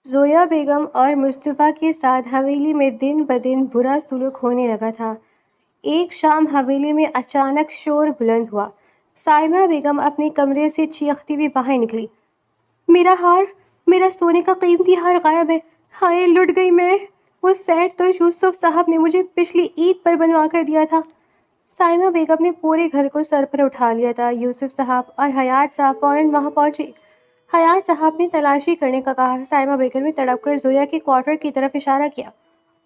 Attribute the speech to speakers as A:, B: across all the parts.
A: زویا بیگم اور مصطفیٰ کے ساتھ حویلی میں دن بدن برا سلوک ہونے لگا تھا۔ ایک شام حویلی میں اچانک شور بلند ہوا۔ سائمہ بیگم اپنے کمرے سے چیختی ہوئی باہر نکلی۔ میرا ہار، میرا سونے کا قیمتی ہار غائب ہے، ہائے لٹ گئی میں۔ وہ سیٹ تو یوسف صاحب نے مجھے پچھلی عید پر بنوا کر دیا تھا۔ سائمہ بیگم نے پورے گھر کو سر پر اٹھا لیا تھا۔ یوسف صاحب اور حیات صاحب فوراً وہاں پہنچے۔ حیات صاحب نے تلاشی کرنے کا کہا۔ سائمہ بیگم نے تڑپ کر زویا کے کوارٹر کی طرف اشارہ کیا۔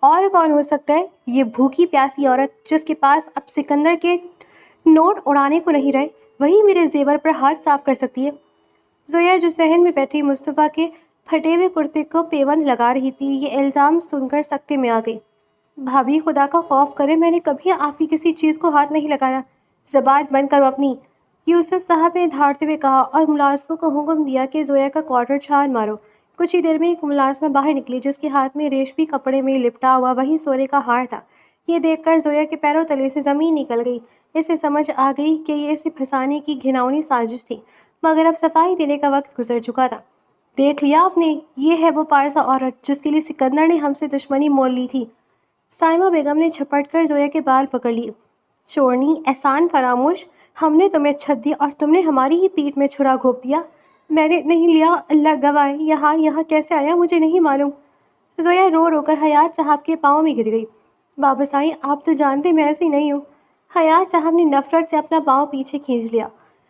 A: اور کون ہو سکتا ہے؟ یہ بھوکی پیاسی عورت جس کے پاس اب سکندر کے نوٹ اڑانے کو نہیں رہے، وہی میرے زیور پر ہاتھ صاف کر سکتی ہے۔ زویا جو صحن میں بیٹھی مصطفیٰ کے پھٹے ہوئے کرتے کو پیوند لگا رہی تھی، یہ الزام سن کر سکتے میں آ گئی۔ بھابھی خدا کا خوف کرے، میں نے کبھی آپ کی کسی چیز کو ہاتھ نہیں لگایا۔ زبان بند کرو اپنی، یوسف صاحب نے دھاڑتے ہوئے کہا اور ملازموں کو حکم دیا کہ زویا کا کوارٹر چھان مارو۔ کچھ ہی دیر میں ایک ملازمہ باہر نکلی جس کے ہاتھ میں ریشمی کپڑے میں لپٹا ہوا وہی سونے کا ہار تھا۔ یہ دیکھ کر زویا کے پیروں تلے سے زمین نکل گئی۔ اسے سمجھ آ گئی کہ یہ اسے پھنسانے کی گھناؤنی سازش تھی، مگر اب صفائی دینے کا وقت گزر چکا تھا۔ دیکھ لیا آپ نے، یہ ہے وہ پارسا عورت جس کے لیے سکندر نے ہم سے دشمنی مول لی تھی۔ سائمہ بیگم نے جھپٹ کر زویا کے بال پکڑ لیے۔ چورنی، احسان فراموش، ہم نے تمہیں چھت دی اور تم نے ہماری ہی پیٹھ میں چھرا گھونپ دیا۔ میں نے نہیں لیا، اللہ گواہ ہے، یہاں کیسے آیا مجھے نہیں معلوم۔ زویا رو رو کر حیات صاحب کے پاؤں میں گر گئی۔ واپس آئی، آپ تو جانتے میں ایسی نہیں ہوں۔ حیات صاحب نے نفرت سے اپنا پاؤں پیچھے کھینچ لیا۔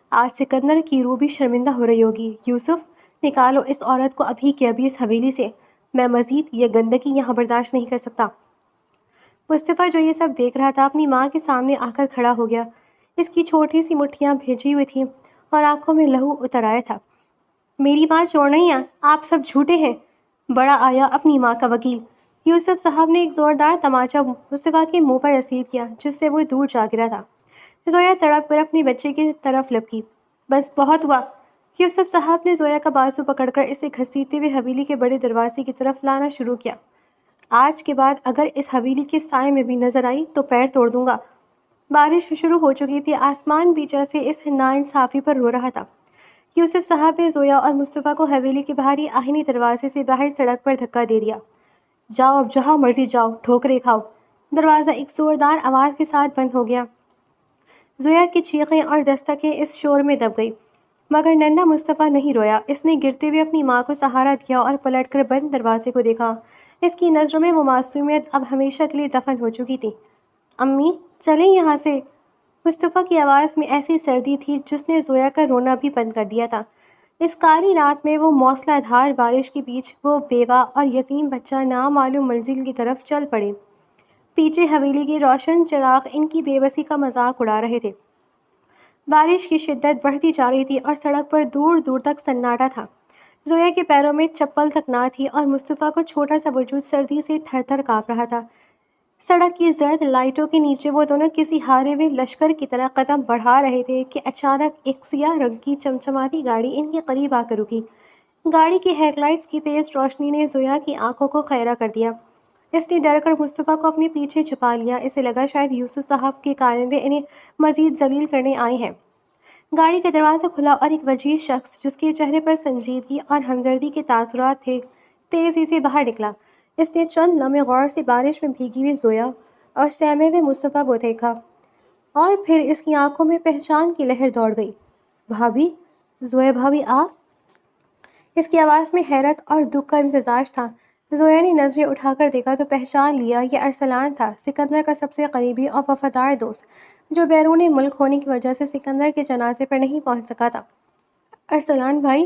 A: آج سکندر کی روح بھی شرمندہ ہو رہی ہوگی۔ یوسف، نکالو اس عورت کو ابھی کے ابھی اس حویلی سے، میں مزید یہ گندگی یہاں برداشت نہیں کر سکتا۔ مصطفیٰ جو یہ سب دیکھ رہا تھا اپنی ماں کے سامنے آ کر کھڑا ہو گیا۔ اس کی چھوٹی سی مٹھیاں بھیجی ہوئی تھیں اور آنکھوں میں لہو اتر آیا تھا۔ میری ماں چور نہیں ہے، آپ سب جھوٹے ہیں۔ بڑا آیا اپنی ماں کا وکیل۔ یوسف صاحب نے ایک زوردار تماچا مصطفیٰ کے منہ پر رسید کیا جس سے وہ دور جا گرا تھا۔ زویا تڑپ کر اپنے بچے کی طرف لپکی۔ بس بہت ہوا۔ یوسف صاحب نے زویا کا بازو پکڑ کر اسے گھسیٹتے ہوئے حویلی کے بڑے دروازے کی طرف لانا شروع کیا۔ آج کے بعد اگر اس حویلی کے سائے میں بھی نظر آئی تو پیر توڑ دوں گا۔ بارش شروع ہو چکی تھی، آسمان بھی جیسے اس ناانصافی پر رو رہا تھا۔ یوسف صاحب نے زویا اور مصطفیٰ کو حویلی کے باہری آہنی دروازے سے باہر سڑک پر دھکا دے دیا۔ جاؤ اب جہاں مرضی جاؤ، ٹھوکریں کھاؤ۔ دروازہ ایک زوردار آواز کے ساتھ بند ہو گیا۔ زویا کی چیخیں اور دستکیں اس شور میں دب گئی، مگر ننھا مصطفیٰ نہیں رویا۔ اس نے گرتے ہوئے اپنی ماں کو سہارا دیا اور پلٹ کر بند دروازے کو دیکھا۔ اس کی نظروں میں وہ معصومیت اب ہمیشہ کے لیے دفن ہو چکی تھی۔ امی، چلیں یہاں سے۔ مصطفیٰ کی آواز میں ایسی سردی تھی جس نے زویا کا رونا بھی بند کر دیا تھا۔ اس کالی رات میں وہ موسلا دھار بارش کے بیچ وہ بیوہ اور یتیم بچہ نامعلوم منزل کی طرف چل پڑے۔ پیچھے حویلی کے روشن چراغ ان کی بے بسی کا مذاق اڑا رہے تھے۔ بارش کی شدت بڑھتی جا رہی تھی اور سڑک پر دور دور تک سناٹا تھا۔ زویا کے پیروں میں چپل تک نہ تھی اور مصطفیٰ کو چھوٹا سا وجود سردی سے تھر تھر کانپ رہا تھا۔ سڑک کی زرد لائٹوں کے نیچے وہ دونوں کسی ہارے ہوئے لشکر کی طرح قدم بڑھا رہے تھے کہ اچانک ایک سیاہ رنگ کی چمچماتی گاڑی ان کے قریب آ کر رکی۔ گاڑی کی ہیڈ لائٹس کی تیز روشنی نے زویا کی آنکھوں کو خیرہ کر دیا۔ اس نے ڈر کر مصطفیٰ کو اپنے پیچھے چھپا لیا۔ اسے لگا شاید یوسف صاحب کے کارندے انہیں مزید ذلیل کرنے آئے ہیں۔ گاڑی کا دروازہ کھلا اور ایک وجیح شخص جس کے چہرے پر سنجیدگی اور ہمدردی کے تاثرات تھے تیزی سے باہر نکلا۔ اس نے چند لمحے غور سے بارش میں بھیگی ہوئی زویا اور سہمے ہوئے مصطفیٰ کو دیکھا، اور پھر اس کی آنکھوں میں پہچان کی لہر دوڑ گئی۔ بھابھی، زویا بھابھی آپ؟ اس کی آواز میں حیرت اور دکھ کا امتزاج تھا۔ زویا نے نظریں اٹھا کر دیکھا تو پہچان لیا، یہ ارسلان تھا، سکندر کا سب سے قریبی اور وفادار دوست، جو بیرون ملک ہونے کی وجہ سے سکندر کے جنازے پر نہیں پہنچ سکا تھا۔ ارسلان بھائی؟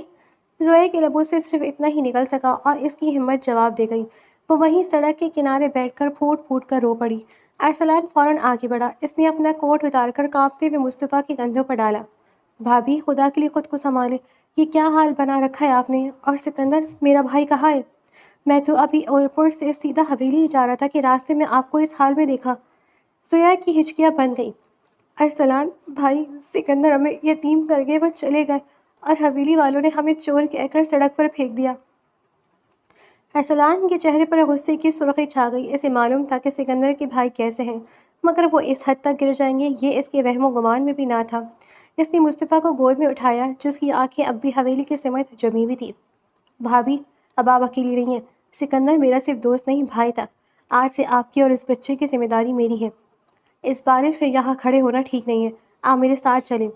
A: زویا کے لبوں سے صرف اتنا ہی نکل سکا اور اس کی ہمت جواب دے گئی۔ وہ وہیں سڑک کے کنارے بیٹھ کر پھوٹ پھوٹ کر رو پڑی۔ ارسلان فوراً آگے بڑھا۔ اس نے اپنا کوٹ اتار کر کانپتے ہوئے مصطفیٰ کے کندھوں پر ڈالا۔ بھابھی، خدا کے لیے خود کو سنبھالے، یہ کیا حال بنا رکھا ہے آپ نے؟ اور سکندر، میرا بھائی کہاں ہے؟ میں تو ابھی ایئرپورٹ سے سیدھا حویلی ہی جا رہا تھا کہ راستے میں آپ کو اس حال میں دیکھا۔ زویا کی ہچکیاں بند گئیں۔ ارسلان بھائی، سکندر ہمیں یتیم کر کے وہ چلے گئے اور حویلی والوں نے ہمیں چور کہہ کر سڑک پر پھینک دیا۔ ارسلان کے چہرے پر غصے کی سرخی چھا گئی۔ اسے معلوم تھا کہ سکندر کے بھائی کیسے ہیں، مگر وہ اس حد تک گر جائیں گے یہ اس کے وہم و گمان میں بھی نہ تھا۔ اس نے مصطفیٰ کو گود میں اٹھایا جس کی آنکھیں اب بھی حویلی کی سمت جمی ہوئی تھی۔ بھابھی، اب آپ اکیلی نہیں ہیں۔ سکندر میرا صرف دوست نہیں بھائی تھا۔ آج سے آپ کی اور اس بچے کی ذمہ داری میری ہے۔ اس بارش میں یہاں کھڑے ہونا ٹھیک نہیں ہے، آپ میرے ساتھ چلیں۔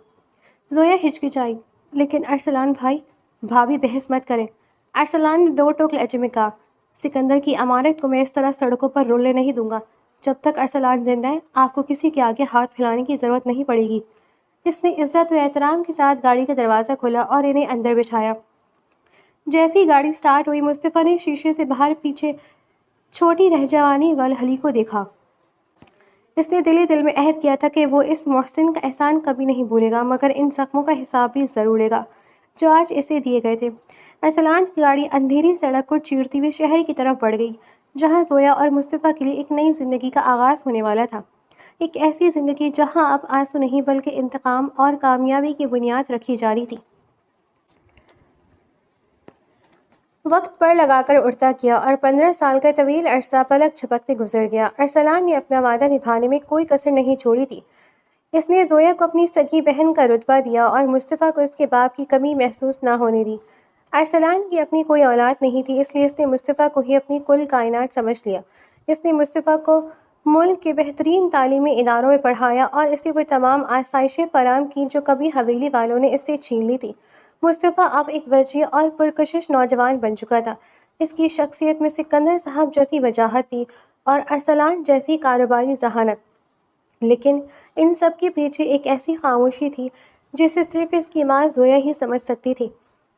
A: زویا ہچکچائی، لیکن ارسلان بھائی۔ بھابھی بحث مت کریں، ارسلان نے دو ٹوک لہجے میں کہا۔ سکندر کی امانت کو میں اس طرح سڑکوں پر رولنے نہیں دوں گا۔ جب تک ارسلان زندہ ہے آپ کو کسی کے آگے ہاتھ پھیلانے کی ضرورت نہیں پڑے گی۔ اس نے عزت و احترام کے ساتھ گاڑی کا دروازہ کھولا اور انہیں اندر بٹھایا۔ جیسے ہی گاڑی سٹارٹ ہوئی مصطفیٰ نے شیشے سے باہر پیچھے چھوٹی رہجوانی والہلی کو دیکھا۔ اس نے دل ہی دل میں عہد کیا تھا کہ وہ اس محسن کا احسان کبھی نہیں بھولے گا، مگر ان زخموں کا حساب بھی ضرور لے گا جو آج اسے دیے گئے تھے۔ ارسلان کی گاڑی اندھیری سڑک کو چیرتی ہوئی شہر کی طرف بڑھ گئی، جہاں زویا اور مصطفیٰ کے لیے ایک نئی زندگی کا آغاز ہونے والا تھا۔ ایک ایسی زندگی جہاں اب آنسو نہیں بلکہ انتقام اور کامیابی کی بنیاد رکھی جا رہی تھی۔ وقت پر لگا کر اڑتا کیا اور 15 سال کا طویل عرصہ پلک جھپکتے گزر گیا۔ ارسلان نے اپنا وعدہ نبھانے میں کوئی کسر نہیں چھوڑی تھی۔ اس نے زویا کو اپنی سگی بہن کا رتبہ دیا اور مصطفیٰ کو اس کے باپ کی کمی محسوس نہ ہونے دی۔ ارسلان کی اپنی کوئی اولاد نہیں تھی، اس لیے اس نے مصطفیٰ کو ہی اپنی کل کائنات سمجھ لیا۔ اس نے مصطفیٰ کو ملک کے بہترین تعلیمی اداروں میں پڑھایا اور اسے وہ تمام آسائشیں فراہم کیں جو کبھی حویلی والوں نے اس سے چھین لی تھی۔ مصطفیٰ اب ایک وجیح اور پرکشش نوجوان بن چکا تھا۔ اس کی شخصیت میں سکندر صاحب جیسی وجاہت تھی اور ارسلان جیسی کاروباری ذہانت، لیکن ان سب کے پیچھے ایک ایسی خاموشی تھی جسے صرف اس کی ماں زویا ہی سمجھ سکتی تھی۔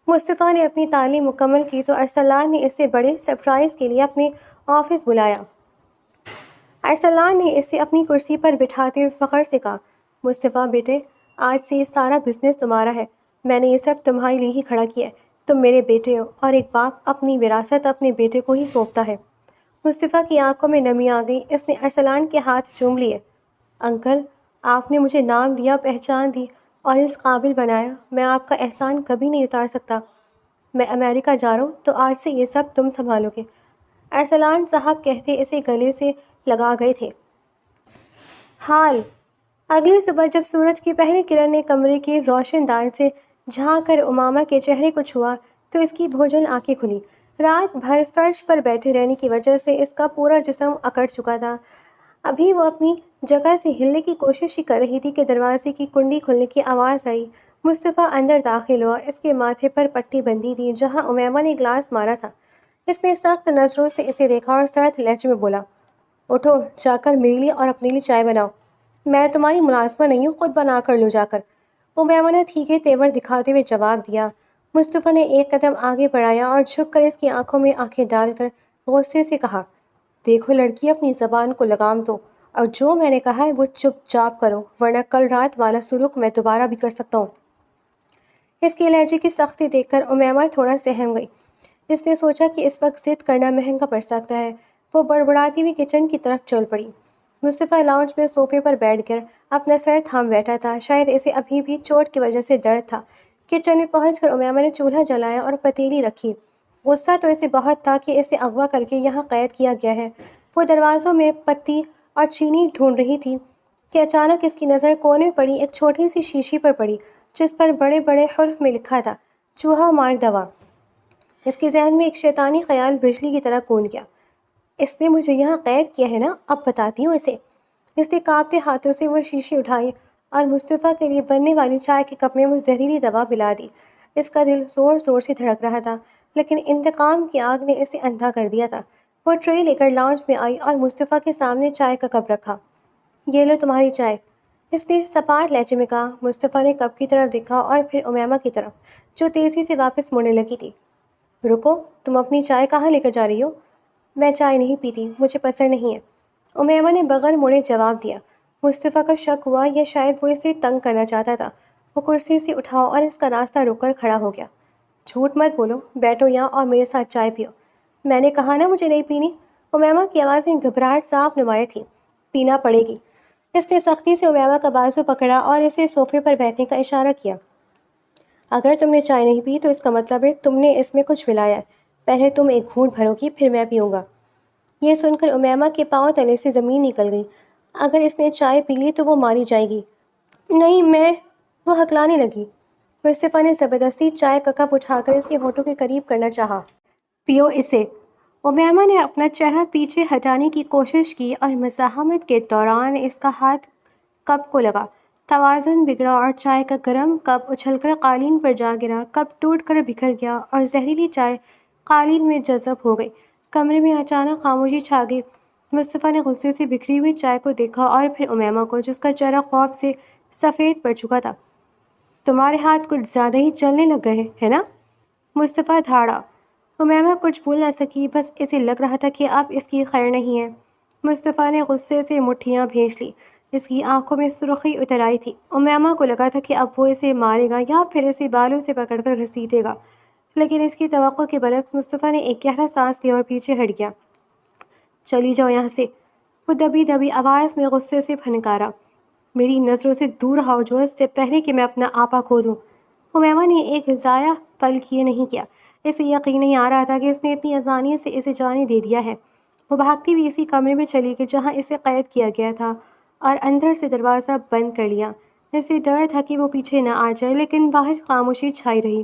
A: مصطفیٰ نے اپنی تعلیم مکمل کی تو ارسلان نے اسے بڑے سرپرائز کے لیے اپنے آفس بلایا۔ ارسلان نے اسے اپنی کرسی پر بٹھاتے ہوئے فخر سے کہا، مصطفیٰ بیٹے، آج سے یہ سارا بزنس تمہارا ہے۔ میں نے یہ سب تمہارے لیے ہی کھڑا کیا ہے۔ تم میرے بیٹے ہو اور ایک باپ اپنی وراثت اپنے بیٹے کو ہی سونپتا ہے۔ مصطفیٰ کی آنکھوں میں نمی آ گئی، اس نے ارسلان کے ہاتھ چوم لیے۔ انکل، آپ نے مجھے نام دیا، پہچان دی اور اس قابل بنایا، میں آپ کا احسان کبھی نہیں اتار سکتا۔ میں امریکہ جا رہا ہوں تو آج سے یہ سب تم سنبھالو گے، ارسلان صاحب کہتے اسے گلے سے لگا گئے تھے۔ حال اگلی صبح جب سورج کی پہلی کرن نے کمرے کے روشن دان سے جھانک کر امامہ کے چہرے کو چھوا تو اس کی بھوجل آنکھیں کھلی۔ رات بھر فرش پر بیٹھے رہنے کی وجہ سے اس کا پورا جسم اکڑ چکا تھا۔ ابھی وہ اپنی جگہ سے ہلنے کی کوشش ہی کر رہی تھی کہ دروازے کی کنڈی کھلنے کی آواز آئی۔ مصطفیٰ اندر داخل ہوا، اس کے ماتھے پر پٹی بندھی تھی جہاں امیمہ نے گلاس مارا تھا۔ اس نے سخت نظروں سے اسے دیکھا اور سرد لہجے میں بولا، اٹھو، جا کر میرے لیے اور اپنے لیے چائے بناؤ۔ میں تمہاری ملازمہ نہیں ہوں، خود بنا کر لو جا کر، امیمہ نے ٹھیکے تیور دکھاتے ہوئے جواب دیا۔ مصطفیٰ نے ایک قدم آگے بڑھایا اور جھک کر اس کی آنکھوں میں آنکھیں ڈال کر غصے سے کہا، دیکھو لڑکی، اپنی زبان کو لگام دو اور جو میں نے کہا ہے وہ چپ چاپ کرو، ورنہ کل رات والا سلوک میں دوبارہ بھی کر سکتا ہوں۔ اس کے لہجے کی سختی دیکھ کر امیمہ تھوڑا سہم گئی۔ اس نے سوچا کہ اس وقت ضد کرنا مہنگا پڑ سکتا ہے۔ وہ بڑبڑاتی ہوئی کچن کی طرف چل پڑی۔ مصطفیٰ لاؤنج میں صوفے پر بیٹھ کر اپنا سر تھام بیٹھا تھا، شاید اسے ابھی بھی چوٹ کی وجہ سے درد تھا۔ کچن میں پہنچ کر امیمہ نے چولہا جلایا اور پتیلی رکھی۔ غصہ تو اسے بہت تھا کہ اسے اغوا کر کے یہاں قید کیا گیا ہے۔ وہ دروازوں میں پتی اور چینی ڈھونڈ رہی تھی کہ اچانک اس کی نظر کونے میں پڑی ایک چھوٹی سی شیشی پر پڑی جس پر بڑے بڑے حرف میں لکھا تھا، چوہا مار دوا۔ اس کے ذہن میں ایک شیطانی خیال بجلی کی طرح کون گیا، اس نے مجھے یہاں قید کیا ہے نا، اب بتاتی ہوں اسے۔ اس نے کانپتے ہاتھوں سے وہ شیشی اٹھائی اور مصطفیٰ کے لیے بننے والی چائے کے کپ میں وہ زہریلی دوا پلا دی۔ اس کا دل زور زور سے دھڑک رہا تھا، لیکن انتقام کی آگ نے اسے اندھا کر دیا تھا۔ وہ ٹرے لے کر لاؤنج میں آئی اور مصطفیٰ کے سامنے چائے کا کپ رکھا۔ یہ لو تمہاری چائے، اس نے سپاٹ لہجے میں کہا۔ مصطفیٰ نے کپ کی طرف دیکھا اور پھر امیمہ کی طرف جو تیزی سے واپس مڑنے لگی تھی۔ رکو، تم اپنی چائے کہاں لے کر جا رہی ہو؟ میں چائے نہیں پیتی، مجھے پسند نہیں ہے، امیمہ نے بغیر مڑے جواب دیا۔ مصطفیٰ کا شک ہوا یا شاید وہ اسے تنگ کرنا چاہتا تھا۔ وہ کرسی سے اٹھا اور اس کا راستہ روک کر کھڑا ہو گیا۔ جھوٹ مت بولو، بیٹھو یہاں اور میرے ساتھ چائے پیو۔ میں نے کہا نا مجھے نہیں پینی، امیمہ کی آواز میں گھبراہٹ صاف نمایاں تھی۔ پینا پڑے گی۔ اس نے سختی سے امیمہ کا بازو پکڑا اور اسے صوفے پر بیٹھنے کا اشارہ کیا۔ اگر تم نے چائے نہیں پی تو اس کا مطلب ہے تم نے اس میں کچھ ملایا ہے، پہلے تم ایک گھونٹ بھرو گی پھر میں پیوں گا۔ یہ سن کر امیمہ کے پاؤں تلے سے زمین نکل گئی۔ اگر اس نے چائے پی لی تو وہ ماری جائے گی۔ نہیں میں، وہ ہکلانے لگی۔ مصطفیٰ نے زبردستی چائے کا کپ اٹھا کر اس کے ہونٹوں کے قریب کرنا چاہا۔ پیو اسے۔ امیمہ نے اپنا چہرہ پیچھے ہٹانے کی کوشش کی اور مزاحمت کے دوران اس کا ہاتھ کپ کو لگا۔ توازن بگڑا اور چائے کا گرم کپ اچھل کر قالین پر جا گرا۔ کپ ٹوٹ کر بکھر گیا اور زہریلی چائے قالین میں جذب ہو گئی۔ کمرے میں اچانک خاموشی چھا گئی۔ مصطفیٰ نے غصے سے بکھری ہوئی چائے کو دیکھا اور پھر امیمہ کو، جس کا چہرہ خوف سے سفید پڑ چکا تھا۔ تمہارے ہاتھ کچھ زیادہ ہی چلنے لگ گئے ہے نا؟ مصطفیٰ دھاڑا۔ امیمہ کچھ بول نہ سکی، بس اسے لگ رہا تھا کہ اب اس کی خیر نہیں ہے۔ مصطفیٰ نے غصے سے مٹھیاں بھینچ لی۔ اس کی آنکھوں میں سرخی اتر آئی تھی۔ امیمہ کو لگا تھا کہ اب وہ اسے مارے گا یا پھر اسے بالوں سے پکڑ کر گھسیٹے گا، لیکن اس کی توقع کے برعکس مصطفیٰ نے ایک گہرا سانس لیا اور پیچھے ہٹ گیا۔ چلی جاؤ یہاں سے، وہ دبی دبی آواز میں غصے سے پھنکارا۔ میری نظروں سے دور ہو جو اس سے پہلے کہ میں اپنا آپا کھو دوں۔ امیمہ نے ایک ضائع پل کیے نہیں کیا۔ اسے یقین نہیں آ رہا تھا کہ اس نے اتنی آسانی سے اسے جانے دے دیا ہے۔ وہ بھاگتی ہوئی اسی کمرے میں چلی گئی جہاں اسے قید کیا گیا تھا اور اندر سے دروازہ بند کر لیا۔ اسے ڈر تھا کہ وہ پیچھے نہ آ جائے، لیکن باہر خاموشی چھائی رہی۔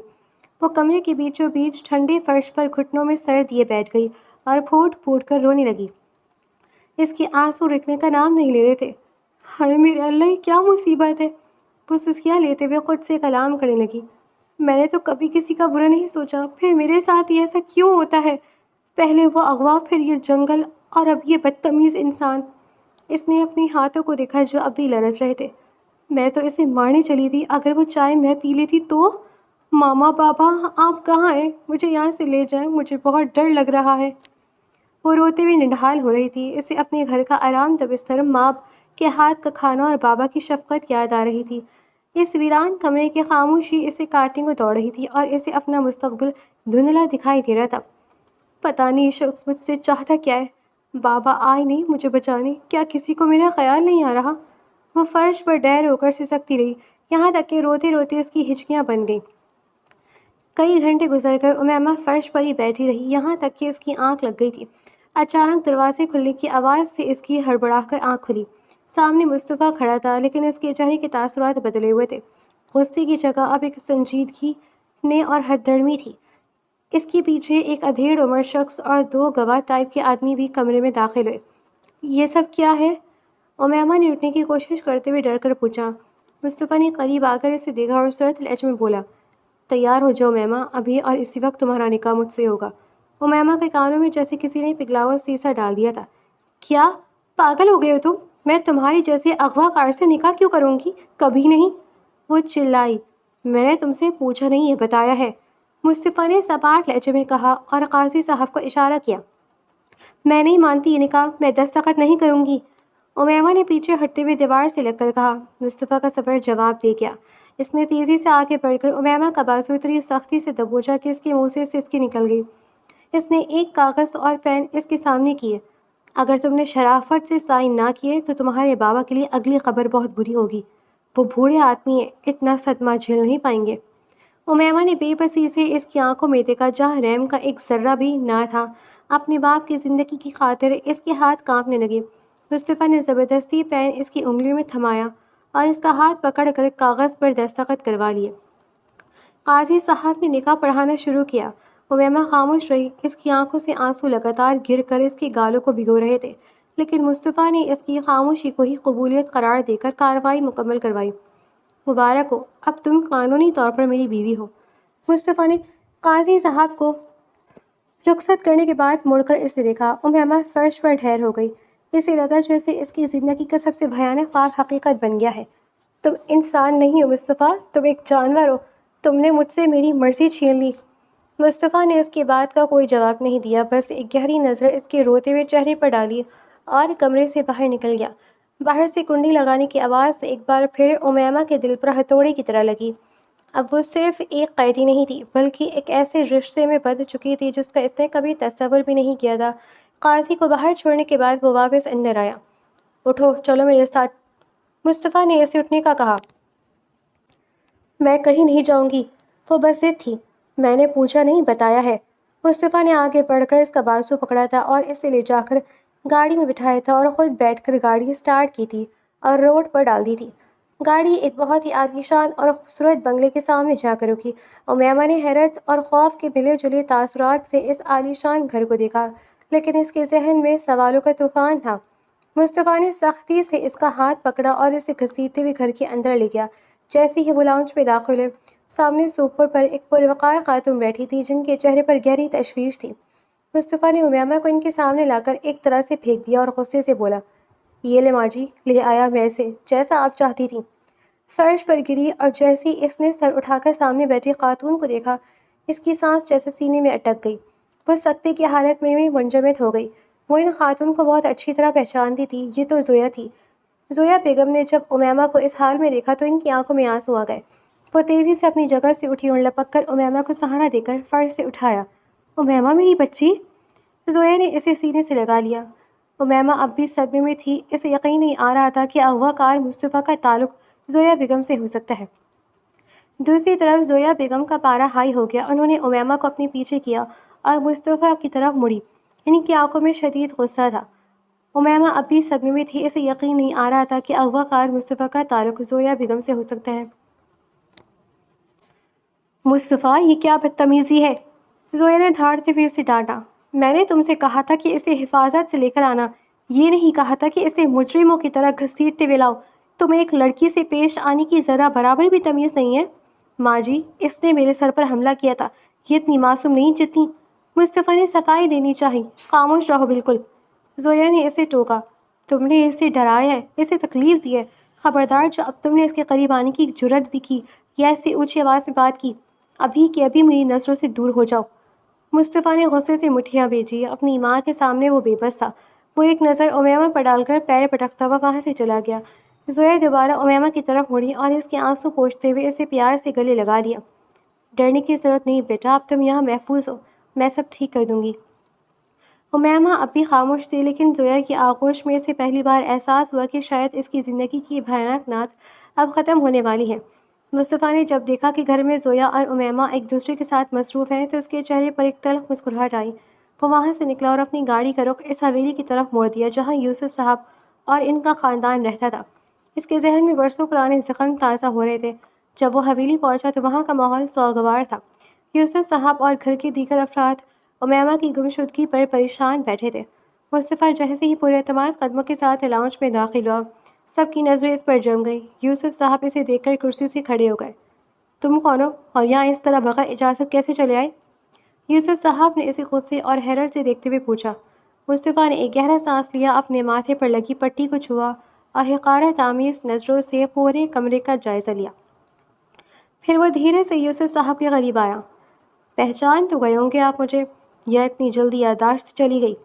A: وہ کمرے کے بیچوں بیچ ٹھنڈے فرش پر گھٹنوں میں سر دیے بیٹھ گئی اور پھوٹ پھوٹ کر رونے لگی۔ اس کے آنسو رکنے کا نام نہیں لے رہے تھے۔ ہائے میرے اللہ، یہ کیا مصیبت ہے؟ وہ سسکیاں لیتے ہوئے خود سے کلام کرنے لگی۔ میں نے تو کبھی کسی کا برا نہیں سوچا، پھر میرے ساتھ یہ ایسا کیوں ہوتا ہے؟ پہلے وہ اغوا، پھر یہ جنگل، اور اب یہ بدتمیز انسان۔ اس نے اپنے ہاتھوں کو دیکھا جو اب بھی لرز رہے تھے۔ میں تو اسے مارنے چلی تھی، اگر وہ چائے میں پی لیتی تو۔ ماما، بابا، آپ کہاں ہیں؟ مجھے یہاں سے لے جائیں، مجھے بہت ڈر لگ رہا ہے۔ وہ روتے ہوئے نڈھال ہو رہی تھی۔ اسے اپنے گھر کا آرام دہ بستر، ماں کے ہاتھ کا کھانا اور بابا کی شفقت یاد آ رہی تھی۔ اس ویران کمرے کی خاموشی اسے کاٹنے کو دوڑ رہی تھی اور اسے اپنا مستقبل دھندلا دکھائی دے رہا تھا۔ پتہ نہیں یہ شخص مجھ سے چاہتا کیا ہے؟ بابا آئے نہیں مجھے بچانے، کیا کسی کو میرا خیال نہیں آ رہا؟ وہ فرش پر ڈیر ہو کر سسکتی رہی، یہاں تک کہ روتے روتے اس کی ہچکیاں بن گئیں۔ کئی گھنٹے گزر گئے۔ امیمہ فرش پر ہی بیٹھی رہی، یہاں تک کہ اس کی آنکھ لگ گئی تھی۔ اچانک دروازے کھلنے کی آواز سے اس کی ہڑبڑا کر آنکھ کھلی۔ سامنے مصطفیٰ کھڑا تھا، لیکن اس کے چہرے کے تاثرات بدلے ہوئے تھے۔ غصے کی جگہ اب ایک سنجیدگی نے اور ہت دھرمی تھی۔ اس کے پیچھے ایک ادھیڑ عمر شخص اور دو گواہ ٹائپ کے آدمی بھی کمرے میں داخل ہوئے۔ یہ سب کیا ہے؟ امیمہ نے اٹھنے کی کوشش کرتے ہوئے ڈر کر پوچھا۔ مصطفیٰ نے قریب آ کر اسے دیکھا اور سرد لہجے میں بولا، تیار ہو جاؤ امیمہ، ابھی اور اسی وقت تمہارا نکاح مجھ سے ہوگا۔ امیمہ کے کانوں میں جیسے کسی نے پگھلا ہوا سیسا ڈال دیا تھا۔ کیا پاگل ہو گئے ہو تم؟ میں تمہاری جیسے اغوا کار سے نکاح کیوں کروں گی؟ کبھی نہیں، وہ چلائی۔ میں نے تم سے پوچھا نہیں، یہ بتایا ہے، مصطفیٰ نے سپاٹ لہجے میں کہا اور قاضی صاحب کو اشارہ کیا۔ میں نہیں مانتی یہ نکاح، میں دستخط نہیں کروں گی، امیمہ نے پیچھے ہٹتے ہوئے دیوار سے لگ کر کہا۔ مصطفیٰ کا صبر جواب دے گیا۔ اس نے تیزی سے آگے بڑھ کر امیمہ کا بازو اتنی سختی سے دبوچا کہ اس کے منہ سے سسکی نکل گئی۔ اس نے ایک کاغذ اور پین اس کے سامنے کیے۔ اگر تم نے شرافت سے سائن نہ کیے تو تمہارے بابا کے لیے اگلی خبر بہت بری ہوگی۔ وہ بوڑھے آدمی ہیں، اتنا صدمہ جھیل نہیں پائیں گے۔ امیمہ نے بے بسی سے اس کی آنکھوں میں دیکھا جہاں رحم کا ایک ذرہ بھی نہ تھا۔ اپنے باپ کی زندگی کی خاطر اس کے ہاتھ کانپنے لگے۔ مصطفیٰ نے زبردستی پین اس کی انگلیوں میں تھمایا اور اس کا ہاتھ پکڑ کر کاغذ پر دستخط کروا لیے۔ قاضی صاحب نے نکاح پڑھانا شروع کیا۔ امیمہ خاموش رہی۔ اس کی آنکھوں سے آنسو لگاتار گر کر اس کے گالوں کو بھگو رہے تھے، لیکن مصطفیٰ نے اس کی خاموشی کو ہی قبولیت قرار دے کر کارروائی مکمل کروائی۔ مبارک ہو، اب تم قانونی طور پر میری بیوی ہو۔ مصطفیٰ نے قاضی صاحب کو رخصت کرنے کے بعد مڑ کر اسے دیکھا۔ امیمہ فرش پر ڈھیر ہو گئی۔ اسے لگا جیسے اس کی زندگی کا سب سے بھیانک خواب حقیقت بن گیا ہے۔ تم انسان نہیں ہو مصطفیٰ، تم ایک جانور ہو، تم نے مجھ سے میری مرضی چھین لی۔ مصطفیٰ نے اس کی بات کا کوئی جواب نہیں دیا، بس ایک گہری نظر اس کے روتے ہوئے چہرے پر ڈالی اور کمرے سے باہر نکل گیا۔ باہر سے کنڈی لگانے کی آواز ایک بار پھر امیمہ کے دل پر ہتھوڑے کی طرح لگی۔ اب وہ صرف ایک قیدی نہیں تھی، بلکہ ایک ایسے رشتے میں بندھ چکی تھی جس کا اس نے کبھی تصور بھی نہیں کیا تھا۔ قاضی کو باہر چھوڑنے کے بعد وہ واپس اندر آیا۔ اٹھو، چلو میرے ساتھ، مصطفیٰ نے اسے اٹھنے کا کہا۔ میں کہیں نہیں جاؤں گی، وہ بس ضد تھی۔ میں نے پوچھا نہیں، بتایا ہے۔ مصطفیٰ نے آگے بڑھ کر اس کا بازو پکڑا تھا اور اسے لے جا کر گاڑی میں بٹھایا تھا اور خود بیٹھ کر گاڑی سٹارٹ کی تھی اور روڈ پر ڈال دی تھی۔ گاڑی ایک بہت ہی عالیشان اور خوبصورت بنگلے کے سامنے جا کر رکی۔ امیمہ نے حیرت اور خوف کے ملے جلے تاثرات سے اس عالیشان گھر کو دیکھا، لیکن اس کے ذہن میں سوالوں کا طوفان تھا۔ مصطفیٰ نے سختی سے اس کا ہاتھ پکڑا اور اسے گھسیٹتے ہوئے گھر کے اندر لے گیا۔ جیسے ہی وہ لاؤنج میں داخل ہوئے، سامنے صوفے پر ایک پروقار خاتون بیٹھی تھی جن کے چہرے پر گہری تشویش تھی۔ مصطفیٰ نے امیمہ کو ان کے سامنے لا کر ایک طرح سے پھینک دیا اور غصے سے بولا، یہ لے ماں جی، لے آیا میں اسے، جیسا آپ چاہتی تھیں۔ فرش پر گری اور جیسے ہی اس نے سر اٹھا کر سامنے بیٹھی خاتون کو دیکھا، اس کی سانس جیسے سینے میں اٹک گئی۔ وہ سکتے کی حالت میں منجمد ہو گئی۔ وہ ان خاتون کو بہت اچھی طرح پہچانتی تھی، یہ تو زویا تھی۔ زویا بیگم نے جب امیمہ کو اس حال میں دیکھا تو ان کی آنکھوں میں آنسو آ گئے۔ وہ تیزی سے اپنی جگہ سے اٹھی اور لپک کر امیمہ کو سہارا دے کر فرش سے اٹھایا۔ امیمہ میری بچی؟ زویا نے اسے سینے سے لگا لیا۔ امیمہ اب بھی صدمے میں تھی، اسے یقین نہیں آ رہا تھا کہ اغوا کار مصطفیٰ کا تعلق زویا بیگم سے ہو سکتا ہے۔ دوسری طرف زویا بیگم کا پارا ہائی ہو گیا۔ انہوں نے امیمہ کو اپنے پیچھے کیا اور مصطفیٰ کی طرف مڑی۔ ان کی آنکھوں میں شدید غصہ تھا۔ امیمہ اب بھی صدمے میں تھی، اسے یقین نہیں آ رہا تھا کہ اغوا کار مصطفیٰ کا تعلق زویا بیگم سے ہو سکتا ہے۔ مصطفیٰ، یہ کیا بدتمیزی ہے؟ زویا نے دھاڑتے ہوئے اسے ڈانٹا۔ میں نے تم سے کہا تھا کہ اسے حفاظت سے لے کر آنا، یہ نہیں کہا تھا کہ اسے مجرموں کی طرح گھسیٹتے ہوئے لاؤ۔ تمہیں ایک لڑکی سے پیش آنے کی ذرا برابر بھی تمیز نہیں ہے؟ ماں جی، اس نے میرے سر پر حملہ کیا تھا، یہ اتنی معصوم نہیں جتنی… مصطفیٰ نے صفائی دینی چاہی۔ خاموش رہو بالکل، زویا نے اسے ٹوکا۔ تم نے اسے ڈرایا ہے، اسے تکلیف دی ہے۔ خبردار، جو اب تم نے اس کے قریب آنے کی جرات بھی کی یا اس سے اونچی آواز میں بات کی، ابھی کے ابھی میری نظروں سے دور ہو جاؤ۔ مصطفیٰ نے غصے سے مٹھیاں بھیجی۔ اپنی ماں کے سامنے وہ بے بس تھا۔ وہ ایک نظر امیمہ پر ڈال کر پیر پٹکتا ہوا وہاں سے چلا گیا۔ زویا دوبارہ امیمہ کی طرف مڑی اور اس کے آنسو پوچھتے ہوئے اسے پیار سے گلے لگا لیا۔ ڈرنے کی ضرورت نہیں بیٹا، اب تم یہاں محفوظ ہو، میں سب ٹھیک کر دوں گی۔ امیمہ اب بھی خاموش تھی، لیکن زویا کی آغوش میں اسے پہلی بار احساس ہوا کہ شاید اس کی زندگی کی بھیانک نعت اب ختم ہونے والی ہے۔ مصطفیٰ نے جب دیکھا کہ گھر میں زویا اور امیمہ ایک دوسرے کے ساتھ مصروف ہیں تو اس کے چہرے پر ایک تلخ مسکراہٹ آئی۔ وہ وہاں سے نکلا اور اپنی گاڑی کا رخ اس حویلی کی طرف موڑ دیا جہاں یوسف صاحب اور ان کا خاندان رہتا تھا۔ اس کے ذہن میں برسوں پرانے زخم تازہ ہو رہے تھے۔ جب وہ حویلی پہنچا تو وہاں کا ماحول سوگوار تھا۔ یوسف صاحب اور گھر کے دیگر افراد امیمہ کی گمشدگی پر پریشان بیٹھے تھے۔ مصطفیٰ جیسے ہی پورے اعتماد قدموں کے ساتھ لاؤنج میں داخل ہوا، سب کی نظریں اس پر جم گئیں۔ یوسف صاحب اسے دیکھ کر کرسی سے کھڑے ہو گئے۔ تم کون ہو اور یہاں اس طرح بغیر اجازت کیسے چلے آئے؟ یوسف صاحب نے اسے غصے اور حیرت سے دیکھتے ہوئے پوچھا۔ مصطفیٰ نے ایک گہرا سانس لیا، اپنے ماتھے پر لگی پٹی کو چھوا اور حقارت آمیز نظروں سے پورے کمرے کا جائزہ لیا۔ پھر وہ دھیرے سے یوسف صاحب کے قریب آیا۔ پہچان تو گئے ہوں گے آپ مجھے، یا اتنی جلدی یادداشت چلی گئی؟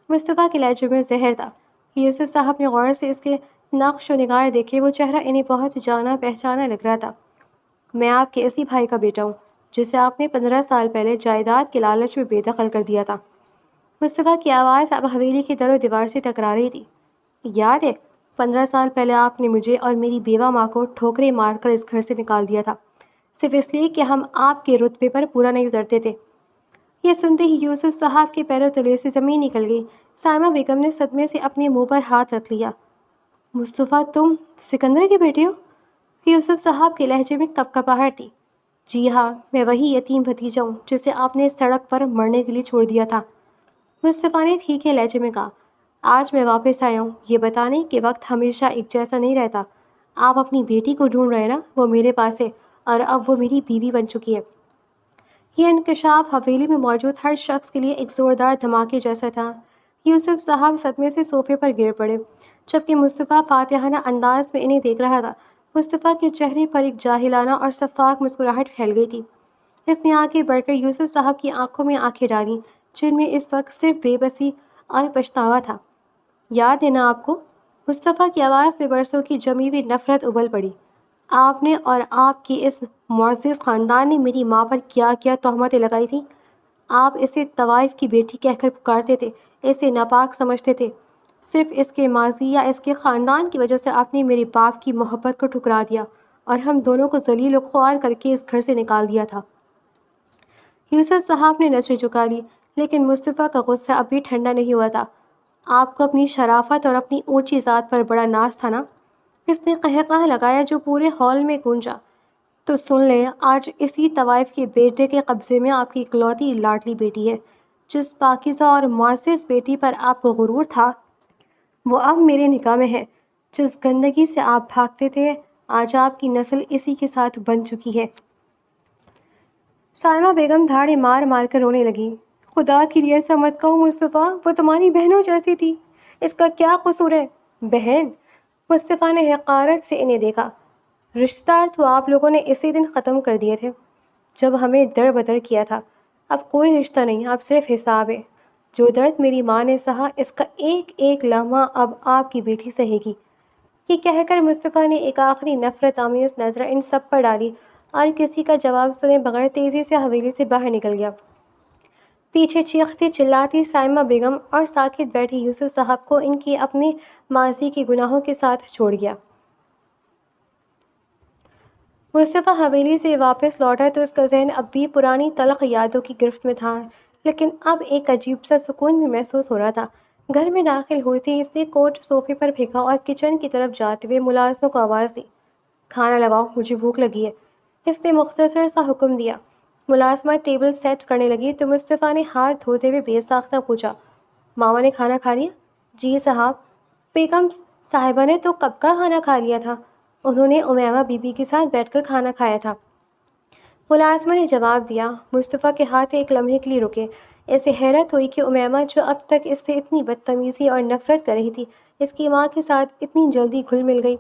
A: مصطفیٰ کے لہجے میں زہر تھا۔ یوسف صاحب نے غور سے اس کے نقش و نگار دیکھے، وہ چہرہ انہیں بہت جانا پہچانا لگ رہا تھا۔ میں آپ کے اسی بھائی کا بیٹا ہوں جسے آپ نے 15 سال پہلے جائیداد کے لالچ میں بے دخل کر دیا تھا۔ مصطفیٰ کی آواز اب حویلی کی در و دیوار سے ٹکرا رہی تھی۔ یاد ہے 15 سال پہلے آپ نے مجھے اور میری بیوہ ماں کو ٹھوکریں مار کر اس گھر سے نکال دیا تھا، صرف اس لیے کہ ہم آپ کے رتبے پر پورا نہیں اترتے تھے۔ یہ سنتے ہی یوسف صاحب کے پیروں تلے سے زمین نکل گئی۔ سائمہ بیگم نے صدمے سے اپنے منہ پر ہاتھ رکھ لیا۔ مصطفیٰ، تم سکندر کے بیٹے ہو؟ یوسف صاحب کے لہجے میں کپکپاہٹ تھی۔ جی ہاں، میں وہی یتیم بھتیجا ہوں جسے آپ نے سڑک پر مرنے کے لیے چھوڑ دیا تھا، مصطفیٰ نے تھیکے لہجے میں کہا۔ آج میں واپس آیا ہوں یہ بتانے کہ وقت ہمیشہ ایک جیسا نہیں رہتا۔ آپ اپنی بیٹی کو ڈھونڈ رہے نا، وہ میرے پاس ہے اور اب وہ میری بیوی بن چکی ہے۔ یہ انکشاف حویلی میں موجود ہر شخص کے لیے ایک زوردار دھماکے جیسا تھا۔ یوسف صاحب صدمے سے صوفے پر گر پڑے، جبکہ مصطفیٰ فاتحانہ انداز میں انہیں دیکھ رہا تھا۔ مصطفیٰ کے چہرے پر ایک جاہلانہ اور شفاف مسکراہٹ پھیل گئی تھی۔ اس نے آگے بڑھ کر یوسف صاحب کی آنکھوں میں آنکھیں ڈالیں جن میں اس وقت صرف بے بسی اور پچھتاوا تھا۔ یاد ہے نا آپ کو؟ مصطفیٰ کی آواز میں برسوں کی جمی ہوئی نفرت ابل پڑی۔ آپ نے اور آپ کی اس معزز خاندان نے میری ماں پر کیا کیا تہمتیں لگائی تھیں۔ آپ اسے طوائف کی بیٹی کہہ کر پکارتے تھے، اسے ناپاک سمجھتے تھے۔ صرف اس کے ماضی یا اس کے خاندان کی وجہ سے آپ نے میرے باپ کی محبت کو ٹھکرا دیا اور ہم دونوں کو ذلیل و خوار کر کے اس گھر سے نکال دیا تھا۔ یوسف صاحب نے نظریں جھکا لی، لیکن مصطفیٰ کا غصہ اب بھی ٹھنڈا نہیں ہوا تھا۔ آپ کو اپنی شرافت اور اپنی اونچی ذات پر بڑا ناز تھا نا؟ اس نے قہقہہ لگایا جو پورے ہال میں گونجا۔ تو سن لیں، آج اسی طوائف کے بیٹے کے قبضے میں آپ کی اکلوتی لاڈلی بیٹی ہے۔ جس پاکیزہ اور معزز بیٹی پر آپ کو غرور تھا وہ اب میرے نکاح میں ہے۔ جس گندگی سے آپ بھاگتے تھے آج آپ کی نسل اسی کے ساتھ بن چکی ہے۔ سائمہ بیگم دھاڑے مار مار کر رونے لگی۔ خدا کے لیے ایسا مت کہو مصطفیٰ، وہ تمہاری بہنوں جیسی تھی، اس کا کیا قصور ہے؟ بہن؟ مصطفیٰ نے حقارت سے انہیں دیکھا۔ رشتہ دار تو آپ لوگوں نے اسی دن ختم کر دیے تھے جب ہمیں در بدر کیا تھا۔ اب کوئی رشتہ نہیں، اب صرف حساب ہے۔ جو درد میری ماں نے سہا اس کا ایک ایک لمحہ اب آپ کی بیٹی سہے گی۔ یہ کہہ کر مصطفیٰ نے ایک آخری نفرت آمیز نظر ان سب پر ڈالی اور کسی کا جواب سنے بغیر تیزی سے حویلی سے باہر نکل گیا۔ پیچھے چیختی چلاتی سائمہ بیگم اور ساکت بیٹھے یوسف صاحب کو ان کی اپنے ماضی کے گناہوں کے ساتھ چھوڑ گیا۔ مصطفیٰ حویلی سے واپس لوٹا تو اس کا ذہن اب بھی پرانی تلخ یادوں کی گرفت میں تھا، لیکن اب ایک عجیب سا سکون بھی محسوس ہو رہا تھا۔ گھر میں داخل ہوتے ہی اس نے کوٹ صوفے پر پھینکا اور کچن کی طرف جاتے ہوئے ملازموں کو آواز دی، کھانا لگاؤ، مجھے بھوک لگی ہے۔ اس نے مختصر سا حکم دیا۔ ملازمہ ٹیبل سیٹ کرنے لگی تو مصطفیٰ نے ہاتھ دھوتے ہوئے بے ساختہ پوچھا، ماما نے کھانا کھا لیا؟ جی صاحب۔ بیگم صاحبہ نے تو کب کا کھانا کھا لیا تھا، انہوں نے امیمہ بی بی کے ساتھ بیٹھ کر کھانا کھایا تھا، ملازمہ نے جواب دیا۔ مصطفیٰ کے ہاتھ ایک لمحے کے لیے رکے۔ اسے حیرت ہوئی کہ امیمہ جو اب تک اس سے اتنی بدتمیزی اور نفرت کر رہی تھی اس کی ماں کے ساتھ اتنی جلدی گھل مل گئی۔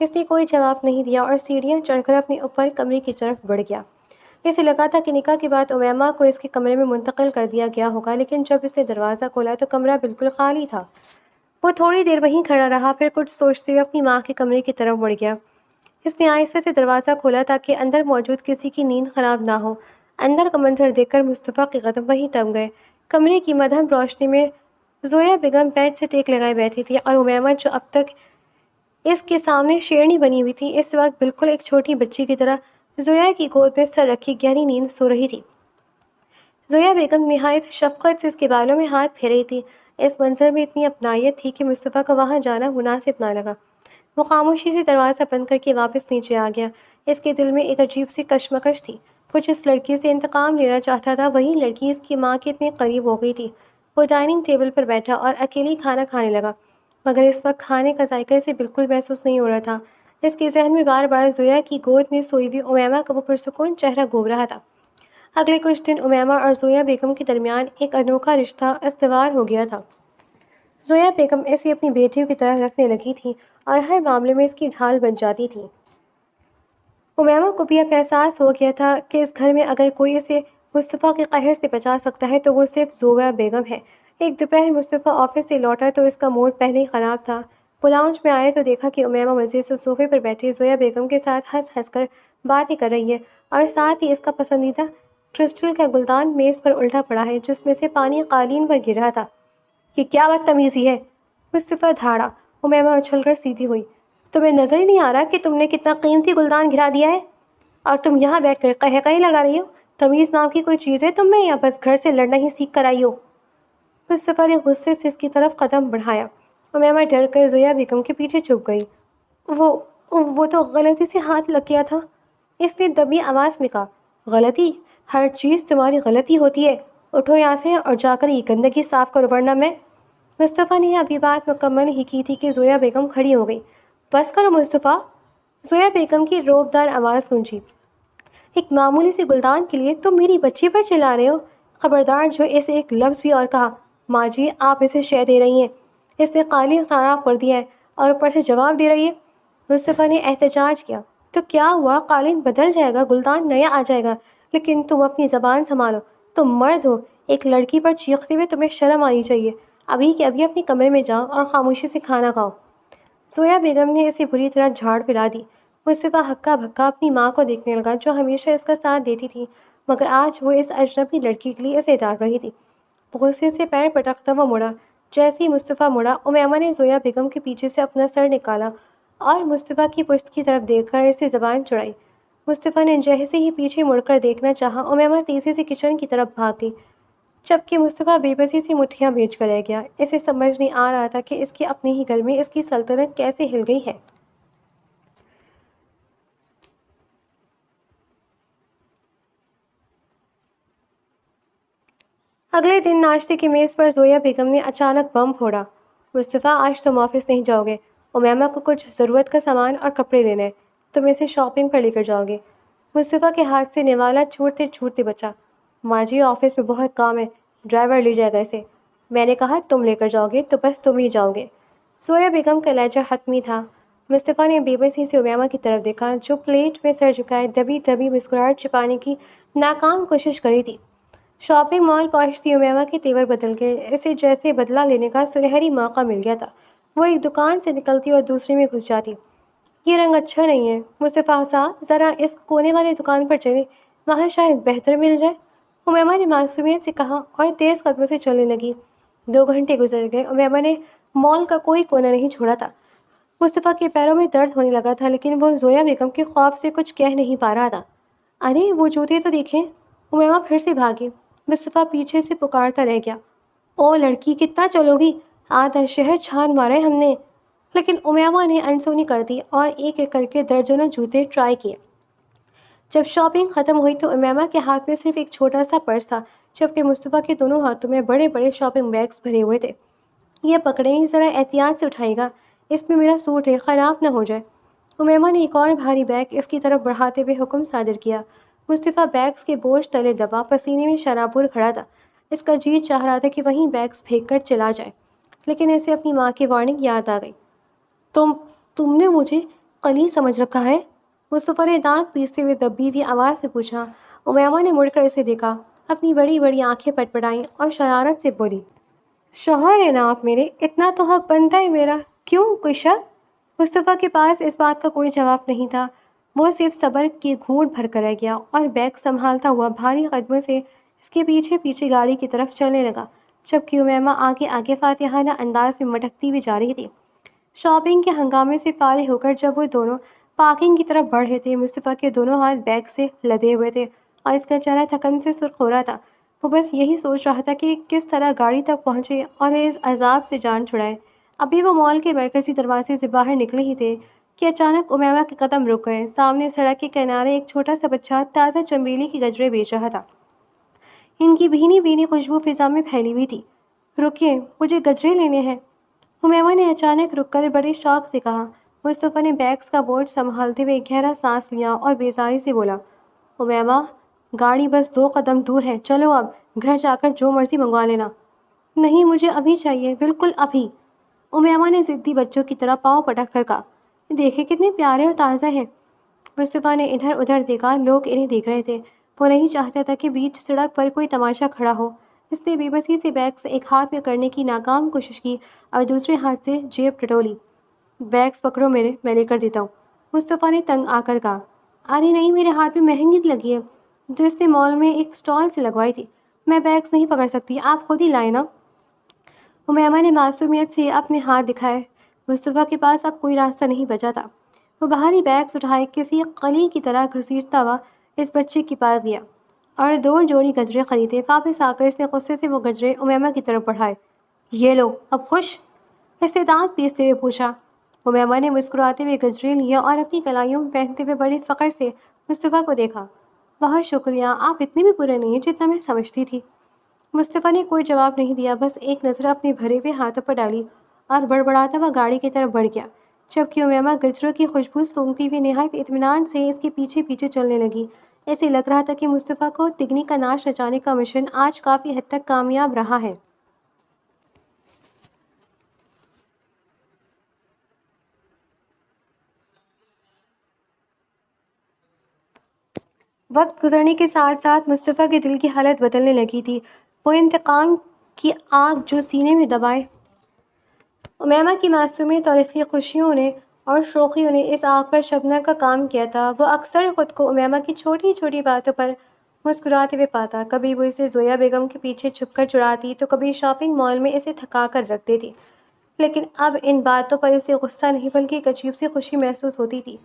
A: اس نے کوئی جواب نہیں دیا اور سیڑھیاں چڑھ کر اپنے اوپر کمرے کی طرف بڑھ گیا۔ اسے لگا تھا کہ نکاح کے بعد امیمہ کو اس کے کمرے میں منتقل کر دیا گیا ہوگا، لیکن جب اس نے دروازہ کھولا تو کمرہ بالکل خالی تھا۔ وہ تھوڑی دیر وہیں کھڑا رہا، پھر کچھ سوچتے ہوئے اپنی ماں کے کمرے کی طرف بڑھ گیا۔ اس نے آہستہ سے دروازہ کھولا تاکہ اندر موجود کسی کی نیند خراب نہ ہو۔ اندر کا منظر دیکھ کر مصطفیٰ کے قدم وہیں تھم گئے۔ کمرے کی مدھم روشنی میں زویا بیگم بیڈ سے ٹیک لگائے بیٹھی تھی اور امیمہ جو اب تک اس کے سامنے شیرنی بنی ہوئی تھی اس وقت بالکل ایک چھوٹی بچی کی طرح زویا کی گود میں سر رکھی گہری نیند سو رہی تھی۔ زویا بیگم نہایت شفقت سے اس کے بالوں میں ہاتھ پھیر رہی تھی۔ اس منظر میں اتنی اپنائیت تھی کہ مصطفیٰ کو وہاں جانا مناسب نہ لگا۔ وہ خاموشی سے دروازہ بند کر کے واپس نیچے آ گیا۔ اس کے دل میں ایک عجیب سی کشمکش تھی۔ وہ جس لڑکی سے انتقام لینا چاہتا تھا وہی لڑکی اس کی ماں کے اتنے قریب ہو گئی تھی۔ وہ ڈائننگ ٹیبل پر بیٹھا اور اکیلی کھانا کھانے لگا، مگر اس وقت کھانے کا ذائقہ اسے بالکل محسوس نہیں ہو رہا تھا۔ اس کے ذہن میں بار بار زویا کی گود میں سوئی ہوئی امیمہ کا وہ پرسکون چہرہ گھوم رہا تھا۔ اگلے کچھ دن امیمہ اور زویا بیگم کے درمیان ایک انوکھا رشتہ استوار ہو گیا تھا۔ زویا بیگم اسے اپنی بیٹیوں کی طرح رکھنے لگی تھی اور ہر معاملے میں اس کی ڈھال بن جاتی تھی۔ امیمہ کو بھی اب احساس ہو گیا تھا کہ اس گھر میں اگر کوئی اسے مصطفیٰ کے قہر سے بچا سکتا ہے تو وہ صرف زویا بیگم ہے۔ ایک دوپہر مصطفیٰ آفس سے لوٹا تو اس کا موڈ پہلے ہی خراب تھا۔ وہ لاؤنج میں آیا تو دیکھا کہ امیمہ مزے سے صوفے پر بیٹھی زویا بیگم کے ساتھ ہنس ہنس کر باتیں کر رہی ہے اور ساتھ ہی اس کا پسندیدہ کرسٹل کا گلدان میز پر الٹا پڑا ہے جس میں سے پانی قالین پر گر رہا تھا۔ یہ کیا بدتمیزی ہے؟ مصطفیٰ دھاڑا۔ امیمہ اچھل کر سیدھی ہوئی۔ تمہیں نظر نہیں آ رہا کہ تم نے کتنا قیمتی گلدان گرا دیا ہے اور تم یہاں بیٹھ کر قہقہے لگا رہی ہو؟ تمیز نام کی کوئی چیز ہے تم میں یا بس گھر سے لڑنا ہی سیکھ کر آئی ہو؟ مصطفیٰ نے غصے سے اس کی طرف قدم بڑھایا۔ امیمہ ڈر کر زویا بیگم کے پیچھے چھپ گئی۔ وہ تو غلطی سے ہاتھ لگ گیا تھا، اس نے دبی آواز میں کہا۔ غلطی؟ ہر چیز تمہاری غلطی ہوتی ہے، اٹھو یہاں سے اور جا کر یہ گندگی صاف کرو ورنہ میں… مصطفیٰ نے ابھی بات مکمل ہی کی تھی کہ زویا بیگم کھڑی ہو گئی۔ بس کرو مصطفیٰ، زویا بیگم کی روبدار آواز گونجی۔ ایک معمولی سی گلدان کے لیے تم میری بچی پر چلا رہے ہو؟ خبردار جو اسے ایک لفظ بھی اور کہا، ماں جی آپ اسے شے دے رہی ہیں، اس نے قالین خراب کر دیا ہے اور اوپر سے جواب دے رہی ہے۔ مصطفیٰ نے احتجاج کیا۔ تو کیا ہوا، قالین بدل جائے گا، گلدان نیا آ جائے گا، لیکن تم اپنی زبان سنبھالو، تم مرد ہو، ایک لڑکی پر چیختے ہوئے تمہیں شرم آنی چاہیے۔ ابھی کے ابھی اپنے کمرے میں جاؤ اور خاموشی سے کھانا کھاؤ۔ زویا بیگم نے اسے بری طرح جھاڑ پلا دی۔ مصطفیٰ ہکا بھکا اپنی ماں کو دیکھنے لگا جو ہمیشہ اس کا ساتھ دیتی تھی، مگر آج وہ اس اجنبی لڑکی کے لیے اسے ڈانٹ رہی تھی۔ غصے سے پیر پٹکتا وہ مڑا۔ جیسے ہی مصطفیٰ مڑا امیمہ نے زویا بیگم کے پیچھے سے اپنا سر نکالا اور مصطفیٰ کی پشت کی طرف دیکھ کر اسے زبان چڑھائی۔ مصطفیٰ نے جیسے ہی پیچھے مڑ کر دیکھنا چاہا امیمہ تیزی سے کچن کی طرف بھاگ گئی، جبکہ مصطفیٰ بے بسی سے مٹھیاں بھیج کر رہ گیا۔ اسے سمجھ نہیں آ رہا تھا کہ اس کے اپنے ہی گھر میں اس کی سلطنت کیسے ہل گئی ہے۔ اگلے دن ناشتے کی میز پر زویا بیگم نے اچانک بم پھوڑا۔ مصطفیٰ آج تم آفس نہیں جاؤ گے، امیمہ کو کچھ ضرورت کا سامان اور کپڑے لینے ہیں، تم اسے شاپنگ پر لے کر جاؤ گے۔ مصطفیٰ کے ہاتھ سے نوالا چھوٹتے چھوٹتے بچا۔ ماں جی آفس میں بہت کام ہے، ڈرائیور لے جائے گا اسے۔ میں نے کہا تم لے کر جاؤ گے تو بس تم ہی جاؤ گے۔ زویا بیگم کا لہجہ حتمی تھا۔ مصطفیٰ نے بے بسی سے امیمہ کی طرف دیکھا جو پلیٹ میں سر جھکائے دبی دبی مسکراہٹ چھپانے کی ناکام کوشش کری تھی۔ شاپنگ مال پہنچتی امیمہ کے تیور بدل گئے، اسے جیسے بدلہ لینے کا سنہری موقع مل گیا تھا۔ وہ ایک دکان سے نکلتی اور دوسری میں گھس جاتی۔ یہ رنگ اچھا نہیں ہے مصطفیٰ صاحب، ذرا اس کونے والی دکان پر چلیں، وہاں شاید بہتر مل جائے، امیمہ نے معصومیت سے کہا اور تیز قدموں سے چلنے لگی۔ 2 گھنٹے گزر گئے، امیمہ نے مال کا کوئی کونا نہیں چھوڑا تھا۔ مصطفیٰ کے پیروں میں درد ہونے لگا تھا لیکن وہ زویا بیگم کے خوف سے کچھ کہہ نہیں پا رہا تھا۔ ارے وہ جوتے تو دیکھیں، امیمہ پھر سے بھاگی۔ مصطفیٰ پیچھے سے پکارتا رہ گیا، او لڑکی کتنا چلو گی، آدھا شہر چھان مارا ہے ہم نے۔ لیکن امیمہ نے انسونی کر دی اور ایک ایک کر کے درجنوں جوتے ٹرائی کیے۔ جب شاپنگ ختم ہوئی تو امیمہ کے ہاتھ میں صرف ایک چھوٹا سا پرس تھا جبکہ مصطفیٰ کے دونوں ہاتھوں میں بڑے بڑے شاپنگ بیگز بھرے ہوئے تھے۔ یہ پکڑیں، ذرا احتیاط سے اٹھائے گا، اس میں میرا سوٹ ہے، خراب نہ ہو جائے۔ امیمہ نے ایک اور بھاری بیگ اس کی طرف بڑھاتے ہوئے حکم صادر کیا۔ مصطفیٰ بیگز کے بوجھ تلے دبا پسینے میں شرابور کھڑا تھا۔ اس کا جی چاہ رہا تھا کہ وہیں بیگز پھینک کر چلا جائے، لیکن اسے اپنی ماں کی وارننگ یاد آ گئی۔ تم نے مجھے قلی سمجھ رکھا ہے؟ مصطفیٰ نے دانت پیستے ہوئے دبی ہوئی آواز سے پوچھا۔ امیمہ نے مڑ کر اسے دیکھا، اپنی بڑی بڑی آنکھیں پٹپٹائیں اور شرارت سے بولی، شوہر ہے نا آپ میرے، اتنا تو حق بنتا ہے میرا، کیوں کوئی شک؟ مصطفیٰ کے پاس اس بات کا کوئی جواب نہیں تھا، وہ صرف صبر کے گھونٹ بھر کر رہ گیا اور بیگ سنبھالتا ہوا بھاری قدموں سے اس کے پیچھے پیچھے گاڑی کی طرف چلنے لگا، جبکہ امیمہ آگے آگے فاتحانہ انداز میں مٹکتی ہوئی جا رہی تھی۔ شاپنگ کے ہنگامے سے فارغ ہو کر جب وہ دونوں پارکنگ کی طرف بڑھ رہے تھے، مصطفیٰ کے دونوں ہاتھ بیگ سے لدے ہوئے تھے اور اس کا چہرہ تھکن سے سرخ ہو رہا تھا۔ وہ بس یہی سوچ رہا تھا کہ کس طرح گاڑی تک پہنچے اور اس عذاب سے جان چھڑائے۔ ابھی وہ مال کے مرکزی دروازے سے باہر نکلے ہی تھے کہ اچانک امیمہ کے قدم رک گئے۔ سامنے سڑک کے کنارے ایک چھوٹا سا بچہ تازہ چنبیلی کی گجرے بیچ رہا تھا۔ ان کی بھینی بھینی خوشبو فضا میں پھیلی ہوئی تھی۔ رکیے، مجھے گجرے لینے ہیں، امیمہ نے اچانک رک کر بڑے شوق سے کہا۔ مصطفیٰ نے بیگز کا بوجھ سنبھالتے ہوئے ایک گہرا سانس لیا اور بیزاری سے بولا، امیمہ گاڑی بس 2 قدم دور ہے، چلو اب گھر جا کر جو مرضی منگوا لینا۔ نہیں مجھے ابھی چاہیے، بالکل ابھی، امیمہ نے ضدی بچوں کی طرح پاؤں پٹک کر کہا۔ دیکھے کتنے پیارے اور تازہ ہیں۔ مصطفیٰ نے ادھر ادھر دیکھا، لوگ انہیں دیکھ رہے تھے۔ وہ نہیں چاہتا تھا کہ بیچ سڑک پر کوئی تماشا کھڑا ہو۔ اس نے بے بسی سے بیگز ایک ہاتھ میں کرنے کی ناکام کوشش کی اور دوسرے ہاتھ سے جیب ٹٹولی۔ بیگز پکڑو میرے، میں لے کر دیتا ہوں، مصطفیٰ نے تنگ آ کر کہا۔ ارے نہیں، میرے ہاتھ میں مہنگی لگی ہے جو اس نے مال میں ایک اسٹال سے لگوائی تھی، میں بیگز نہیں پکڑ سکتی، آپ خود ہی لائیں نا۔ امیمہ نے معصومیت سے اپنے ہاتھ دکھائے۔ مصطفیٰ کے پاس اب کوئی راستہ نہیں بچا تھا۔ وہ باہری بیگز اٹھائے کسی قلی کی طرح گھسیٹتا ہوا اس بچے کے پاس گیا اور 2 جوڑی گجرے خریدے۔ واپس آ کر اس نے غصے سے وہ گجرے امیمہ کی طرف بڑھائے۔ یہ لو، اب خوش؟ اس نے دانت پیستے ہوئے پوچھا۔ امیمہ نے مسکراتے ہوئے گجرے لیا اور اپنی کلائیوں میں پہنتے ہوئے بڑے فخر سے مصطفیٰ کو دیکھا۔ بہت شکریہ، آپ اتنے بھی برے نہیں ہیں جتنا میں سمجھتی تھی۔ مصطفیٰ نے کوئی جواب نہیں دیا، بس ایک نظر اپنے بھرے ہوئے ہاتھوں پر ڈالی اور بڑبڑاتا ہوا گاڑی کی طرف بڑھ گیا، جبکہ امیمہ گجروں کی خوشبو سونگھتی ہوئی نہایت اطمینان سے اس کے پیچھے پیچھے چلنے لگی۔ ایسے لگ رہا تھا کہ مصطفیٰ کو تگنی کا ناش رچانے کا مشن آج کافی حد تک کامیاب رہا ہے۔ وقت گزرنے کے ساتھ ساتھ مصطفیٰ کے دل کی حالت بدلنے لگی تھی۔ وہ انتقام کی آگ جو سینے میں دبائے امیمہ کی معصومیت اور اس کی خوشیوں نے اور شوخیوں نے اس آگ پر شبنہ کا کام کیا تھا۔ وہ اکثر خود کو امیمہ کی چھوٹی چھوٹی باتوں پر مسکراتے ہوئے پاتا، کبھی وہ اسے زویا بیگم کے پیچھے چھپ کر چڑھاتی تو کبھی شاپنگ مال میں اسے تھکا کر رکھ دیتی، لیکن اب ان باتوں پر اسے غصہ نہیں بلکہ ایک عجیب سی خوشی محسوس ہوتی تھی۔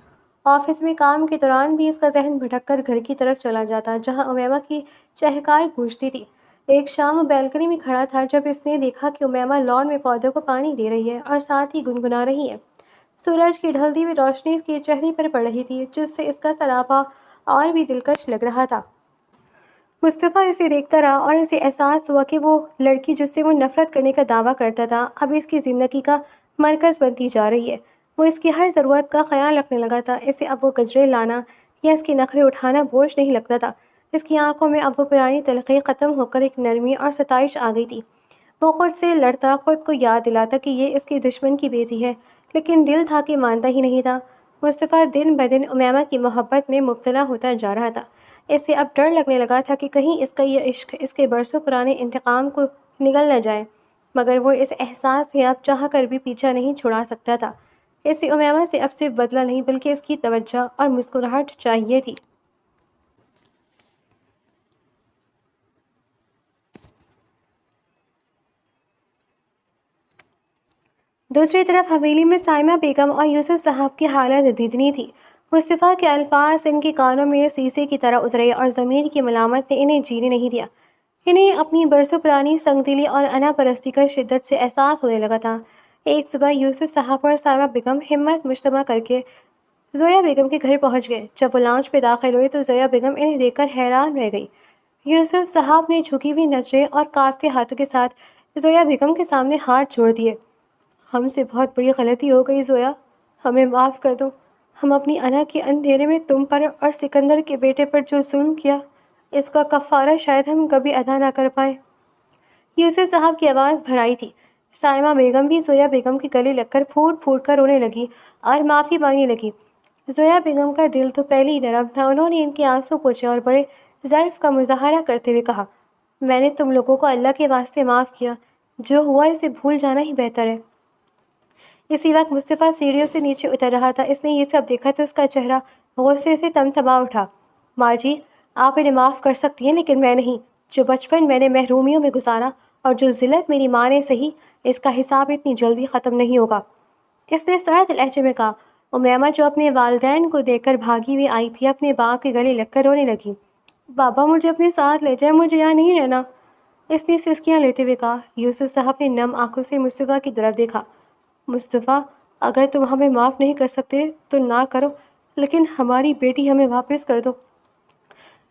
A: آفس میں کام کے دوران بھی اس کا ذہن بھٹک کر گھر کی طرف چلا جاتا جہاں امیمہ کی چہکار گونجتی تھی۔ ایک شام وہ بیلکنی میں کھڑا تھا جب اس نے دیکھا کہ امیمہ لان میں پودوں کو پانی دے رہی ہے اور ساتھ ہی گنگنا رہی ہے۔ سورج کی ڈھلتی ہوئی روشنی اس کے چہرے پر پڑ رہی تھی جس سے اس کا سراپا اور بھی دلکش لگ رہا تھا۔ مصطفیٰ اسے دیکھتا رہا اور اسے احساس ہوا کہ وہ لڑکی جس سے وہ نفرت کرنے کا دعویٰ کرتا تھا اب اس کی زندگی کا مرکز بنتی جا رہی ہے۔ وہ اس کی ہر ضرورت کا خیال رکھنے لگا تھا۔ اسے اب وہ گجرے لانا یا اس کے نخرے اٹھانا بوجھ نہیں لگتا تھا۔ اس کی آنکھوں میں اب وہ پرانی تلخی ختم ہو کر ایک نرمی اور ستائش آ گئی تھی۔ وہ خود سے لڑتا، خود کو یاد دلاتا کہ یہ اس کے دشمن کی بیٹی ہے، لیکن دل تھا کہ مانتا ہی نہیں تھا۔ مصطفیٰ دن بدن امیمہ کی محبت میں مبتلا ہوتا جا رہا تھا۔ اسے اب ڈر لگنے لگا تھا کہ کہیں اس کا یہ عشق اس کے برسوں پرانے انتقام کو نگل نہ جائے، مگر وہ اس احساس سے اب چاہ کر بھی پیچھا نہیں چھڑا سکتا تھا۔ اسے امیمہ سے اب صرف بدلہ نہیں بلکہ اس کی توجہ اور مسکراہٹ چاہیے تھی۔ دوسری طرف حویلی میں سائمہ بیگم اور یوسف صاحب کی حالت دیدنی تھی۔ مصطفیٰ کے الفاظ ان کے کانوں میں سیسے کی طرح اترے اور ضمیر کی ملامت نے انہیں جینے نہیں دیا۔ انہیں اپنی برسوں پرانی سنگ دلی اور انا پرستی کا شدت سے احساس ہونے لگا تھا۔ ایک صبح یوسف صاحب اور سائمہ بیگم ہمت مجتمع کر کے زویا بیگم کے گھر پہنچ گئے۔ جب وہ لانچ پہ داخل ہوئے تو زویا بیگم انہیں دیکھ کر حیران رہ گئی۔ یوسف صاحب نے جھکی ہوئی نظریں اور کانپتے ہاتھوں کے ساتھ زویا بیگم کے سامنے ہاتھ جوڑ دیے۔ ہم سے بہت بڑی غلطی ہو گئی زویا، ہمیں معاف کر دو۔ ہم اپنی انا کے اندھیرے میں تم پر اور سکندر کے بیٹے پر جو ظلم کیا، اس کا کفارہ شاید ہم کبھی ادا نہ کر پائیں۔ یوسف صاحب کی آواز بھر آئی تھی۔ سائمہ بیگم بھی زویا بیگم کے گلے لگ کر پھوٹ پھوٹ کر رونے لگی اور معافی مانگنے لگی۔ زویا بیگم کا دل تو پہلے ہی نرم تھا۔ انہوں نے ان کے آنسو پوچھے اور بڑے ظرف کا مظاہرہ کرتے ہوئے کہا، میں نے تم لوگوں کو اللہ کے واسطے معاف کیا، جو ہوا اسے بھول جانا ہی بہتر ہے۔ اسی وقت مصطفیٰ سیڑھیوں سے نیچے اتر رہا تھا۔ اس نے یہ سب دیکھا تو اس کا چہرہ غصے سے تمتما اٹھا۔ ماں جی، آپ انہیں معاف کر سکتی ہیں لیکن میں نہیں۔ جو بچپن میں نے محرومیوں میں گزارا اور جو ذلت میری ماں نے سہی، اس کا حساب اتنی جلدی ختم نہیں ہوگا۔ اس نے سرد لہجے میں کہا۔ امیمہ جو اپنے والدین کو دیکھ کر بھاگی ہوئی آئی تھی، اپنے باپ کے گلے لگ کر رونے لگی۔ بابا مجھے اپنے ساتھ لے جائیں، مجھے یہاں نہیں رہنا، اس نے سسکیاں لیتے ہوئے کہا۔ یوسف صاحب نے نم آنکھوں سے مصطفیٰ کی طرف دیکھا۔ مصطفیٰ، اگر تم ہمیں معاف نہیں کر سکتے تو نہ کرو، لیکن ہماری بیٹی ہمیں واپس کر دو۔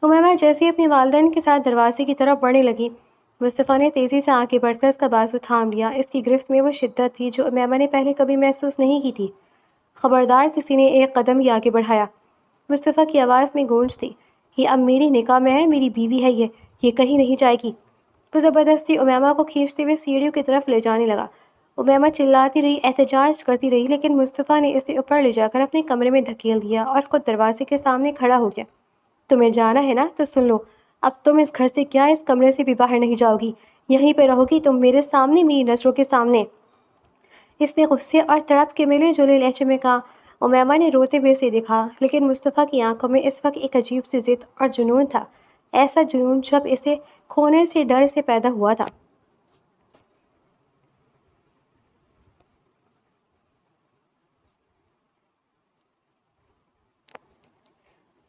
A: امیمہ جیسے ہی اپنے والدین کے ساتھ دروازے کی طرف بڑھنے لگی، مصطفیٰ نے تیزی سے آگے بڑھ کر اس کا بازو تھام لیا۔ اس کی گرفت میں وہ شدت تھی جو امیمہ نے پہلے کبھی محسوس نہیں کی تھی۔ خبردار، کسی نے ایک قدم ہی آگے بڑھایا۔ مصطفیٰ کی آواز میں گونج تھی۔ یہ اب میری نکاح میں ہے، میری بیوی ہے یہ کہیں نہیں جائے گی۔ وہ زبردستی امیمہ کو کھینچتے ہوئے سیڑھیوں کی طرف لے جانے لگا۔ امیمہ چلاتی رہی، احتجاج کرتی رہی، لیکن مصطفیٰ نے اسے اوپر لے جا کر اپنے کمرے میں دھکیل دیا اور خود دروازے کے سامنے کھڑا ہو گیا۔ تمہیں جانا ہے نا تو سن لو، اب تم اس گھر سے کیا اس کمرے سے بھی باہر نہیں جاؤ گی، یہیں پہ رہو گی تم، میرے سامنے، میری نظروں کے سامنے۔ اس نے غصے اور تڑپ کے ملے جلے لہجے میں کہا۔ امیمہ نے روتے ہوئے اسے دیکھا، لیکن مصطفیٰ کی آنکھوں میں اس وقت ایک عجیب سی ضد اور جنون تھا، ایسا جنون جب اسے کھونے سے ڈر سے پیدا ہوا تھا۔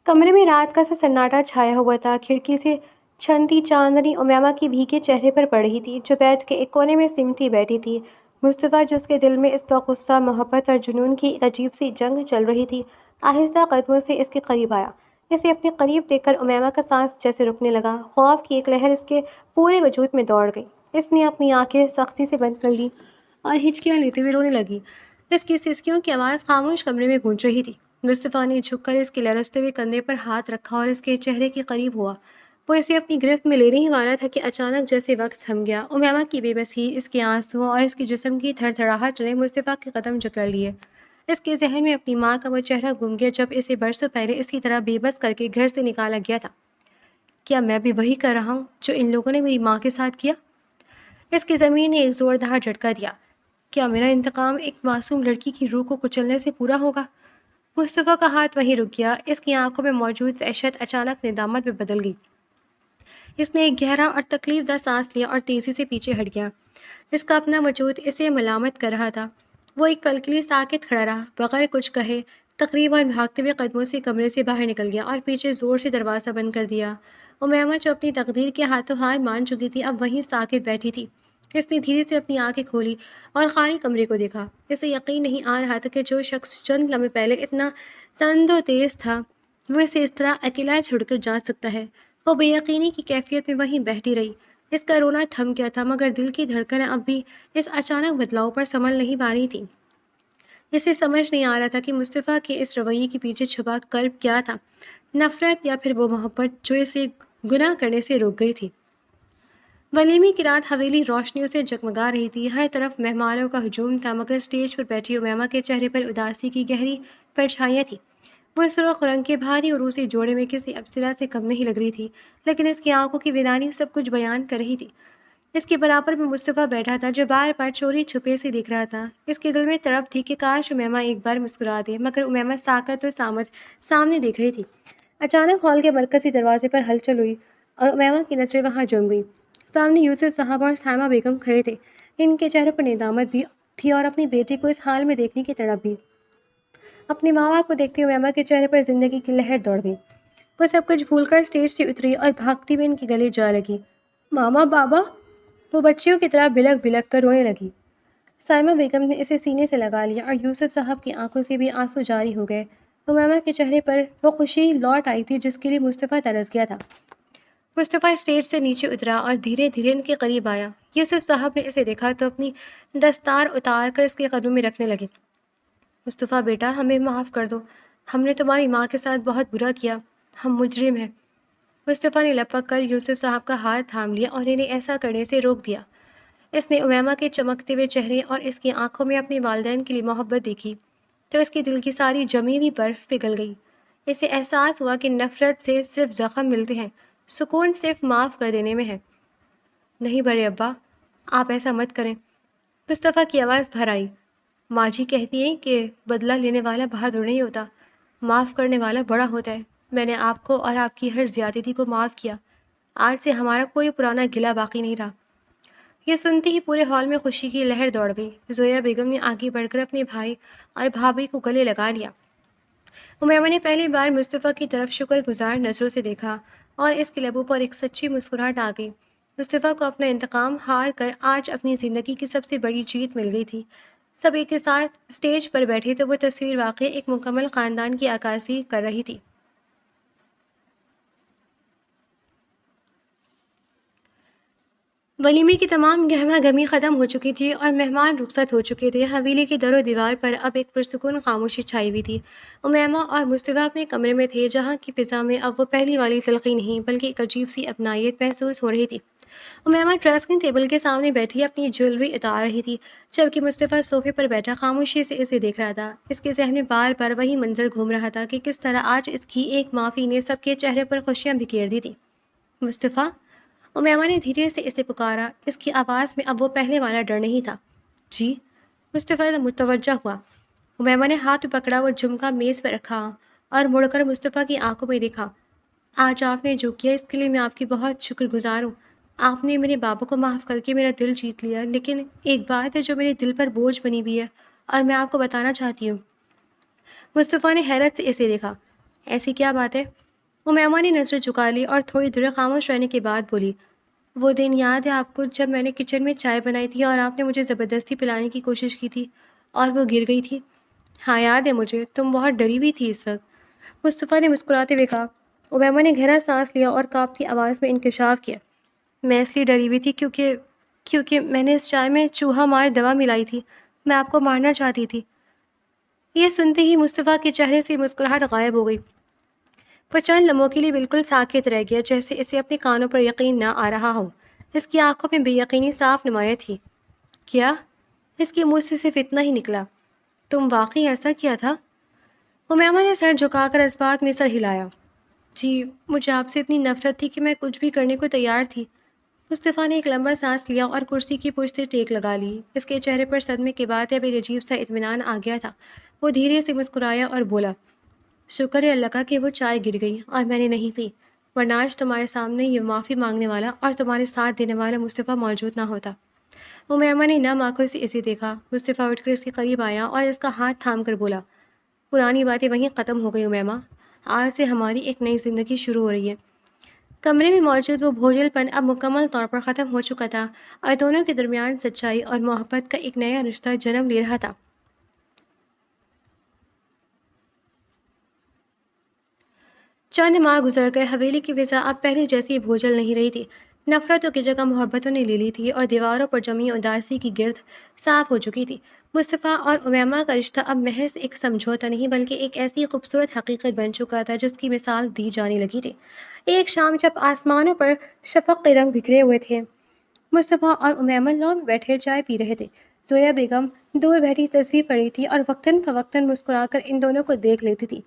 A: کمرے میں رات کا سا سناٹا چھایا ہوا تھا۔ کھڑکی سے چھنتی چاندنی امیمہ کے بھیگے چہرے پر پڑ رہی تھی، جو بیٹھ کے ایک کونے میں سمٹی بیٹھی تھی۔ مصطفیٰ، جس کے دل میں اس وقت غصہ، محبت اور جنون کی ایک عجیب سی جنگ چل رہی تھی، آہستہ قدموں سے اس کے قریب آیا۔ اسے اپنے قریب دیکھ کر امیمہ کا سانس جیسے رکنے لگا۔ خوف کی ایک لہر اس کے پورے وجود میں دوڑ گئی۔ اس نے اپنی آنکھیں سختی سے بند کر لیں اور ہچکیاں لیتے ہوئے رونے لگی۔ اس کی سسکیوں کی آواز خاموش کمرے میں گونج رہی تھی۔ مصطفیٰ نے جھک کر اس کے لرزتے ہوئے کندھے پر ہاتھ رکھا اور اس کے چہرے کے قریب ہوا۔ وہ اسے اپنی گرفت میں لینے ہی والا تھا کہ اچانک جیسے وقت تھم گیا۔ امیمہ کی بے بسی، اس کے آنسوں اور اس کے جسم کی تھر تھراہٹ نے مصطفیٰ کے قدم جکڑ لیے۔ اس کے ذہن میں اپنی ماں کا وہ چہرہ گم گیا جب اسے برسوں پہلے اسی طرح بے بس کر کے گھر سے نکالا گیا تھا۔ کیا میں بھی وہی کر رہا ہوں جو ان لوگوں نے میری ماں کے ساتھ کیا؟ اس کی ضمیر نے ایک زوردار جھٹکا دیا۔ کیا میرا انتقام ایک معصوم لڑکی کی روح کو کچلنے سے پورا ہوگا؟ مصطفیٰ کا ہاتھ وہیں رک گیا۔ اس کی آنکھوں میں موجود وحشت اچانک ندامت میں بدل گئی۔ اس نے ایک گہرا اور تکلیف دہ سانس لیا اور تیزی سے پیچھے ہٹ گیا۔ اس کا اپنا وجود اسے ملامت کر رہا تھا۔ وہ ایک پل کے لیے ساکت کھڑا رہا، بغیر کچھ کہے، تقریباً بھاگتے ہوئے قدموں سے کمرے سے باہر نکل گیا اور پیچھے زور سے دروازہ بند کر دیا۔ امیمہ جو اپنی تقدیر کے ہاتھوں ہار مان چکی تھی، اب وہیں ساکت بیٹھی تھی۔ اس نے دھیرے سے اپنی آنکھیں کھولی اور خالی کمرے کو دیکھا۔ اسے یقین نہیں آ رہا تھا کہ جو شخص چند لمحے پہلے اتنا تند و تیز تھا، وہ اسے اس طرح اکیلا چھوڑ کر جا سکتا ہے۔ وہ بے یقینی کی کیفیت میں وہیں بیٹھی رہی۔ اس کا رونا تھم گیا تھا مگر دل کی دھڑکنیں اب بھی اس اچانک بدلاؤ پر سنبھل نہیں پا رہی تھی۔ اسے سمجھ نہیں آ رہا تھا کہ مصطفیٰ کے اس رویے کے پیچھے چھپا قلب کیا تھا، نفرت یا پھر وہ محبت جو اسے گناہ کرنے سے روک گئی تھی۔ ولیمے کی رات حویلی روشنیوں سے جگمگا رہی تھی، ہر طرف مہمانوں کا ہجوم تھا مگر اسٹیج پر بیٹھی امیمہ کے چہرے پر اداسی کی گہری پرچھائیاں تھیں۔ وہ سرخ رنگ کے بھاری عروسی جوڑے میں کسی ابصرہ سے کم نہیں لگ رہی تھی، لیکن اس کی آنکھوں کی ویرانی سب کچھ بیان کر رہی تھی۔ اس کے برابر میں مصطفیٰ بیٹھا تھا جو بار بار چوری چھپے سے دیکھ رہا تھا۔ اس کے دل میں تڑپ تھی کہ کاش امیمہ ایک بار مسکرا دے، مگر امیمہ ساکت و صامت سامنے دیکھ رہی تھی۔ اچانک ہال کے مرکزی دروازے پر ہلچل ہوئی اور امیمہ کی نظریں وہاں جم گئی۔ سامنے یوسف صاحب اور سائمہ بیگم کھڑے تھے۔ ان کے چہروں پر ندامت بھی تھی اور اپنی بیٹی کو اس حال میں دیکھنے کی تڑپ بھی۔ اپنے ماں باپ کو دیکھتے ہوئے امیمہ کے چہرے پر زندگی کی لہر دوڑ گئی۔ وہ سب کچھ بھول کر اسٹیج سے اتری اور بھاگتی ہوئے ان کے گلے جا لگی۔ ماما، بابا! وہ بچیوں کی طرح بلک بلک کر رونے لگی۔ سائمہ بیگم نے اسے سینے سے لگا لیا اور یوسف صاحب کی آنکھوں سے بھی آنسو جاری ہو گئے۔ امیمہ کے چہرے پر وہ خوشی لوٹ آئی تھی جس کے لیے مصطفیٰ ترس گیا تھا۔ مصطفیٰ اسٹیج سے نیچے اترا اور دھیرے دھیرے ان کے قریب آیا۔ یوسف صاحب نے اسے دیکھا تو اپنی دستار اتار کر اس کے قدموں میں رکھنے لگے۔ مصطفیٰ بیٹا، ہمیں معاف کر دو، ہم نے تمہاری ماں کے ساتھ بہت برا کیا، ہم مجرم ہیں۔ مصطفیٰ نے لپک کر یوسف صاحب کا ہاتھ تھام لیا اور انہیں ایسا کرنے سے روک دیا۔ اس نے امیمہ کے چمکتے ہوئے چہرے اور اس کی آنکھوں میں اپنے والدین کے لیے محبت دیکھی تو اس کے دل کی ساری جمی ہوئی برف پگھل گئی۔ اسے احساس ہوا کہ نفرت سے صرف زخم ملتے ہیں، سکون صرف معاف کر دینے میں ہے۔ نہیں بڑے ابا، آپ ایسا مت کریں، مصطفیٰ کی آواز بھر آئی۔ ماں جی کہتی ہیں کہ بدلہ لینے والا بہادر نہیں ہوتا، معاف کرنے والا بڑا ہوتا ہے۔ میں نے آپ کو اور آپ کی ہر زیادتی کو معاف کیا، آج سے ہمارا کوئی پرانا گلہ باقی نہیں رہا۔ یہ سنتے ہی پورے ہال میں خوشی کی لہر دوڑ گئی۔ زویا بیگم نے آگے بڑھ کر اپنے بھائی اور بھابھی کو گلے لگا لیا۔ امیمہ نے پہلی بار مصطفیٰ کی طرف شکر گزار نظروں سے دیکھا اور اس کے لبوں پر ایک سچی مسکراہٹ آ گئی۔ مصطفیٰ کو اپنا انتقام ہار کر آج اپنی زندگی کی سب سے بڑی جیت مل گئی تھی۔ سب ایک ساتھ اسٹیج پر بیٹھے تو وہ تصویر واقعی ایک مکمل خاندان کی عکاسی کر رہی تھی۔ ولیمے کی تمام گہما گہمی ختم ہو چکی تھی اور مہمان رخصت ہو چکے تھے۔ حویلی کی در و دیوار پر اب ایک پرسکون خاموشی چھائی ہوئی تھی۔ امیمہ اور مصطفیٰ اپنے کمرے میں تھے جہاں کی فضا میں اب وہ پہلی والی تلخی نہیں بلکہ ایک عجیب سی اپنائیت محسوس ہو رہی تھی۔ امیمہ ڈریسنگ ٹیبل کے سامنے بیٹھی اپنی جیولری اتار رہی تھی جبکہ مصطفیٰ صوفے پر بیٹھا خاموشی سے اسے دیکھ رہا تھا۔ اس کے ذہن میں بار بار وہی منظر گھوم رہا تھا کہ کس طرح آج اس کی ایک معافی نے سب کے چہرے پر خوشیاں بکھیر دی تھی۔ مصطفیٰ! امیمہ نے دھیرے سے اسے پکارا۔ اس کی آواز میں اب وہ پہلے والا ڈر نہیں تھا۔ جی؟ مصطفیٰ متوجہ ہوا۔ امیمہ نے ہاتھ میں پکڑا وہ جھمکا میز پر رکھا اور مڑ کر مصطفیٰ کی آنکھوں میں دیکھا۔ آج آپ نے جو کیا اس کے لیے میں آپ کی بہت شکر گزار ہوں۔ آپ نے میرے بابا کو معاف کر کے میرا دل جیت لیا، لیکن ایک بات ہے جو میرے دل پر بوجھ بنی ہوئی ہے اور میں آپ کو بتانا چاہتی ہوں۔ مصطفیٰ نے حیرت سے اسے دیکھا۔ ایسی کیا بات ہے؟ امیمہ نے نظر جھکا لی اور تھوڑی دیر خاموش رہنے کے بعد بولی، وہ دن یاد ہے آپ کو جب میں نے کچن میں چائے بنائی تھی اور آپ نے مجھے زبردستی پلانے کی کوشش کی تھی اور وہ گر گئی تھی؟ ہاں یاد ہے مجھے، تم بہت ڈری ہوئی تھی اس وقت، مصطفیٰ نے مسکراتے ہوئے کہا۔ امیمہ نے گہرا سانس لیا اور کانپتی آواز میں انکشاف کیا۔ میں اس لیے ڈری ہوئی تھی کیونکہ میں نے اس چائے میں چوہا مار دوا ملائی تھی، میں آپ کو مارنا چاہتی تھی۔ یہ سنتے ہی مصطفیٰ کے چہرے سے مسکراہٹ غائب ہو گئی۔ وہ چند لمحوں کے لیے بالکل ساکت رہ گیا جیسے اسے اپنے کانوں پر یقین نہ آ رہا ہو۔ اس کی آنکھوں میں بے یقینی صاف نمایاں تھی۔ کیا؟ اس کے منہ سے صرف اتنا ہی نکلا، تم واقعی ایسا کیا تھا؟ امیمہ نے سر جھکا کر اس بات میں سر ہلایا۔ جی، مجھے آپ سے اتنی نفرت تھی کہ میں کچھ بھی کرنے کو تیار تھی۔ مصطفیٰ نے ایک لمبا سانس لیا اور کرسی کی پشت سے ٹیک لگا لی۔ اس کے چہرے پر صدمے کے بعد اب ایک عجیب سا اطمینان آ گیا تھا۔ وہ دھیرے سے مسکرایا اور بولا، شکر ہے اللہ کا کہ وہ چائے گر گئی اور میں نے نہیں پی، ورنہ آج تمہارے سامنے یہ معافی مانگنے والا اور تمہارے ساتھ دینے والا مصطفیٰ موجود نہ ہوتا۔ امیمہ نے نم آنکھوں سے اسے دیکھا۔ مصطفیٰ اٹھ کر اس کے قریب آیا اور اس کا ہاتھ تھام کر بولا، پرانی باتیں وہیں ختم ہو گئی امیمہ، آج سے ہماری ایک نئی زندگی شروع ہو رہی ہے۔ کمرے میں موجود وہ بھوجل پن اب مکمل طور پر ختم ہو چکا تھا اور دونوں کے درمیان سچائی اور محبت کا ایک نیا رشتہ جنم لے رہا تھا۔ چند ماہ گزر گئے، حویلی کی فضا اب پہلے جیسی بھوجل نہیں رہی تھی۔ نفرتوں کی جگہ محبتوں نے لے لی تھی اور دیواروں پر جمی اداسی کی گرد صاف ہو چکی تھی۔ مصطفیٰ اور امیمہ کا رشتہ اب محض ایک سمجھوتا نہیں بلکہ ایک ایسی خوبصورت حقیقت بن چکا تھا جس کی مثال دی جانے لگی تھی۔ ایک شام جب آسمانوں پر شفق کے رنگ بکھرے ہوئے تھے، مصطفیٰ اور امیمہ لو میں بیٹھے چائے پی رہے تھے۔ زویا بیگم دور بیٹھی تصویر پڑھی تھی اور وقتاً فوقتاً مسکرا کر ان دونوں کو دیکھ لیتی تھی۔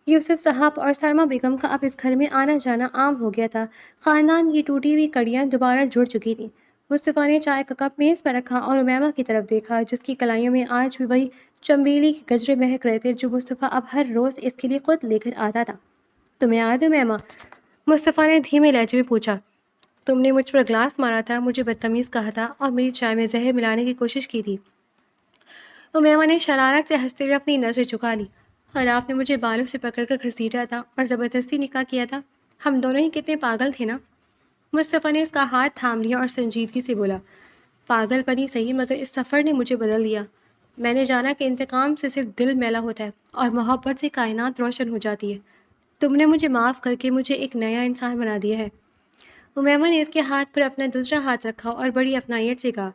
A: یوسف صاحب اور سائمہ بیگم کا اب اس گھر میں آنا جانا عام ہو گیا تھا۔ خاندان کی ٹوٹی ہوئی کڑیاں دوبارہ جڑ چکی تھیں۔ مصطفیٰ نے چائے کا کپ میز پر رکھا اور امیمہ کی طرف دیکھا، جس کی کلائیوں میں آج بھی وہی چنبیلی کے گجرے مہک رہے تھے جو مصطفیٰ اب ہر روز اس کے لیے خود لے کر آتا تھا۔ تمہیں یاد ہے امیمہ؟ مصطفیٰ نے دھیمے لہجے میں پوچھا۔ تم نے مجھ پر گلاس مارا تھا، مجھے بدتمیز کہا تھا اور میری چائے میں زہر ملانے کی کوشش کی تھی۔ امیمہ نے شرارت سے ہنستے ہوئے اپنی نظریں جھکا لی۔ اور آپ نے مجھے بالوں سے پکڑ کر گھسیٹا تھا اور زبردستی نکاح کیا تھا۔ ہم دونوں ہی کتنے پاگل تھے نا؟ مصطفیٰ نے اس کا ہاتھ تھام لیا اور سنجیدگی سے بولا، پاگل پنی صحیح، مگر اس سفر نے مجھے بدل دیا۔ میں نے جانا کہ انتقام سے صرف دل میلا ہوتا ہے اور محبت سے کائنات روشن ہو جاتی ہے۔ تم نے مجھے معاف کر کے مجھے ایک نیا انسان بنا دیا ہے۔ امیمہ نے اس کے ہاتھ پر اپنا دوسرا ہاتھ رکھا اور بڑی اپنائیت سے کہا،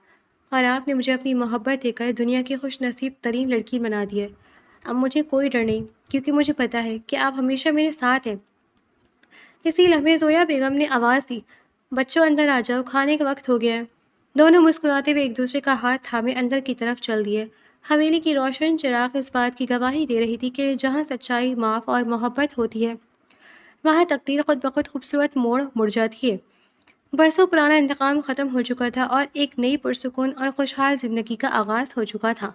A: اور آپ نے مجھے اپنی محبت دے کر دنیا کی خوش نصیب ترین لڑکی بنا دی ہے۔ اب مجھے کوئی ڈر نہیں، کیونکہ مجھے پتہ ہے کہ آپ ہمیشہ میرے ساتھ ہیں۔ اسی لمحے زویا بیگم نے آواز دی، بچوں اندر آ جاؤ، کھانے کا وقت ہو گیا ہے۔ دونوں مسکراتے ہوئے ایک دوسرے کا ہاتھ تھامے اندر کی طرف چل دیے۔ حویلی کی روشن چراغ اس بات کی گواہی دے رہی تھی کہ جہاں سچائی، معاف اور محبت ہوتی ہے، وہاں تقدیر خود بخود خوبصورت موڑ مڑ جاتی ہے۔ برسوں پرانا انتقام ختم ہو چکا تھا اور ایک نئی پرسکون اور خوشحال زندگی کا آغاز ہو چکا تھا۔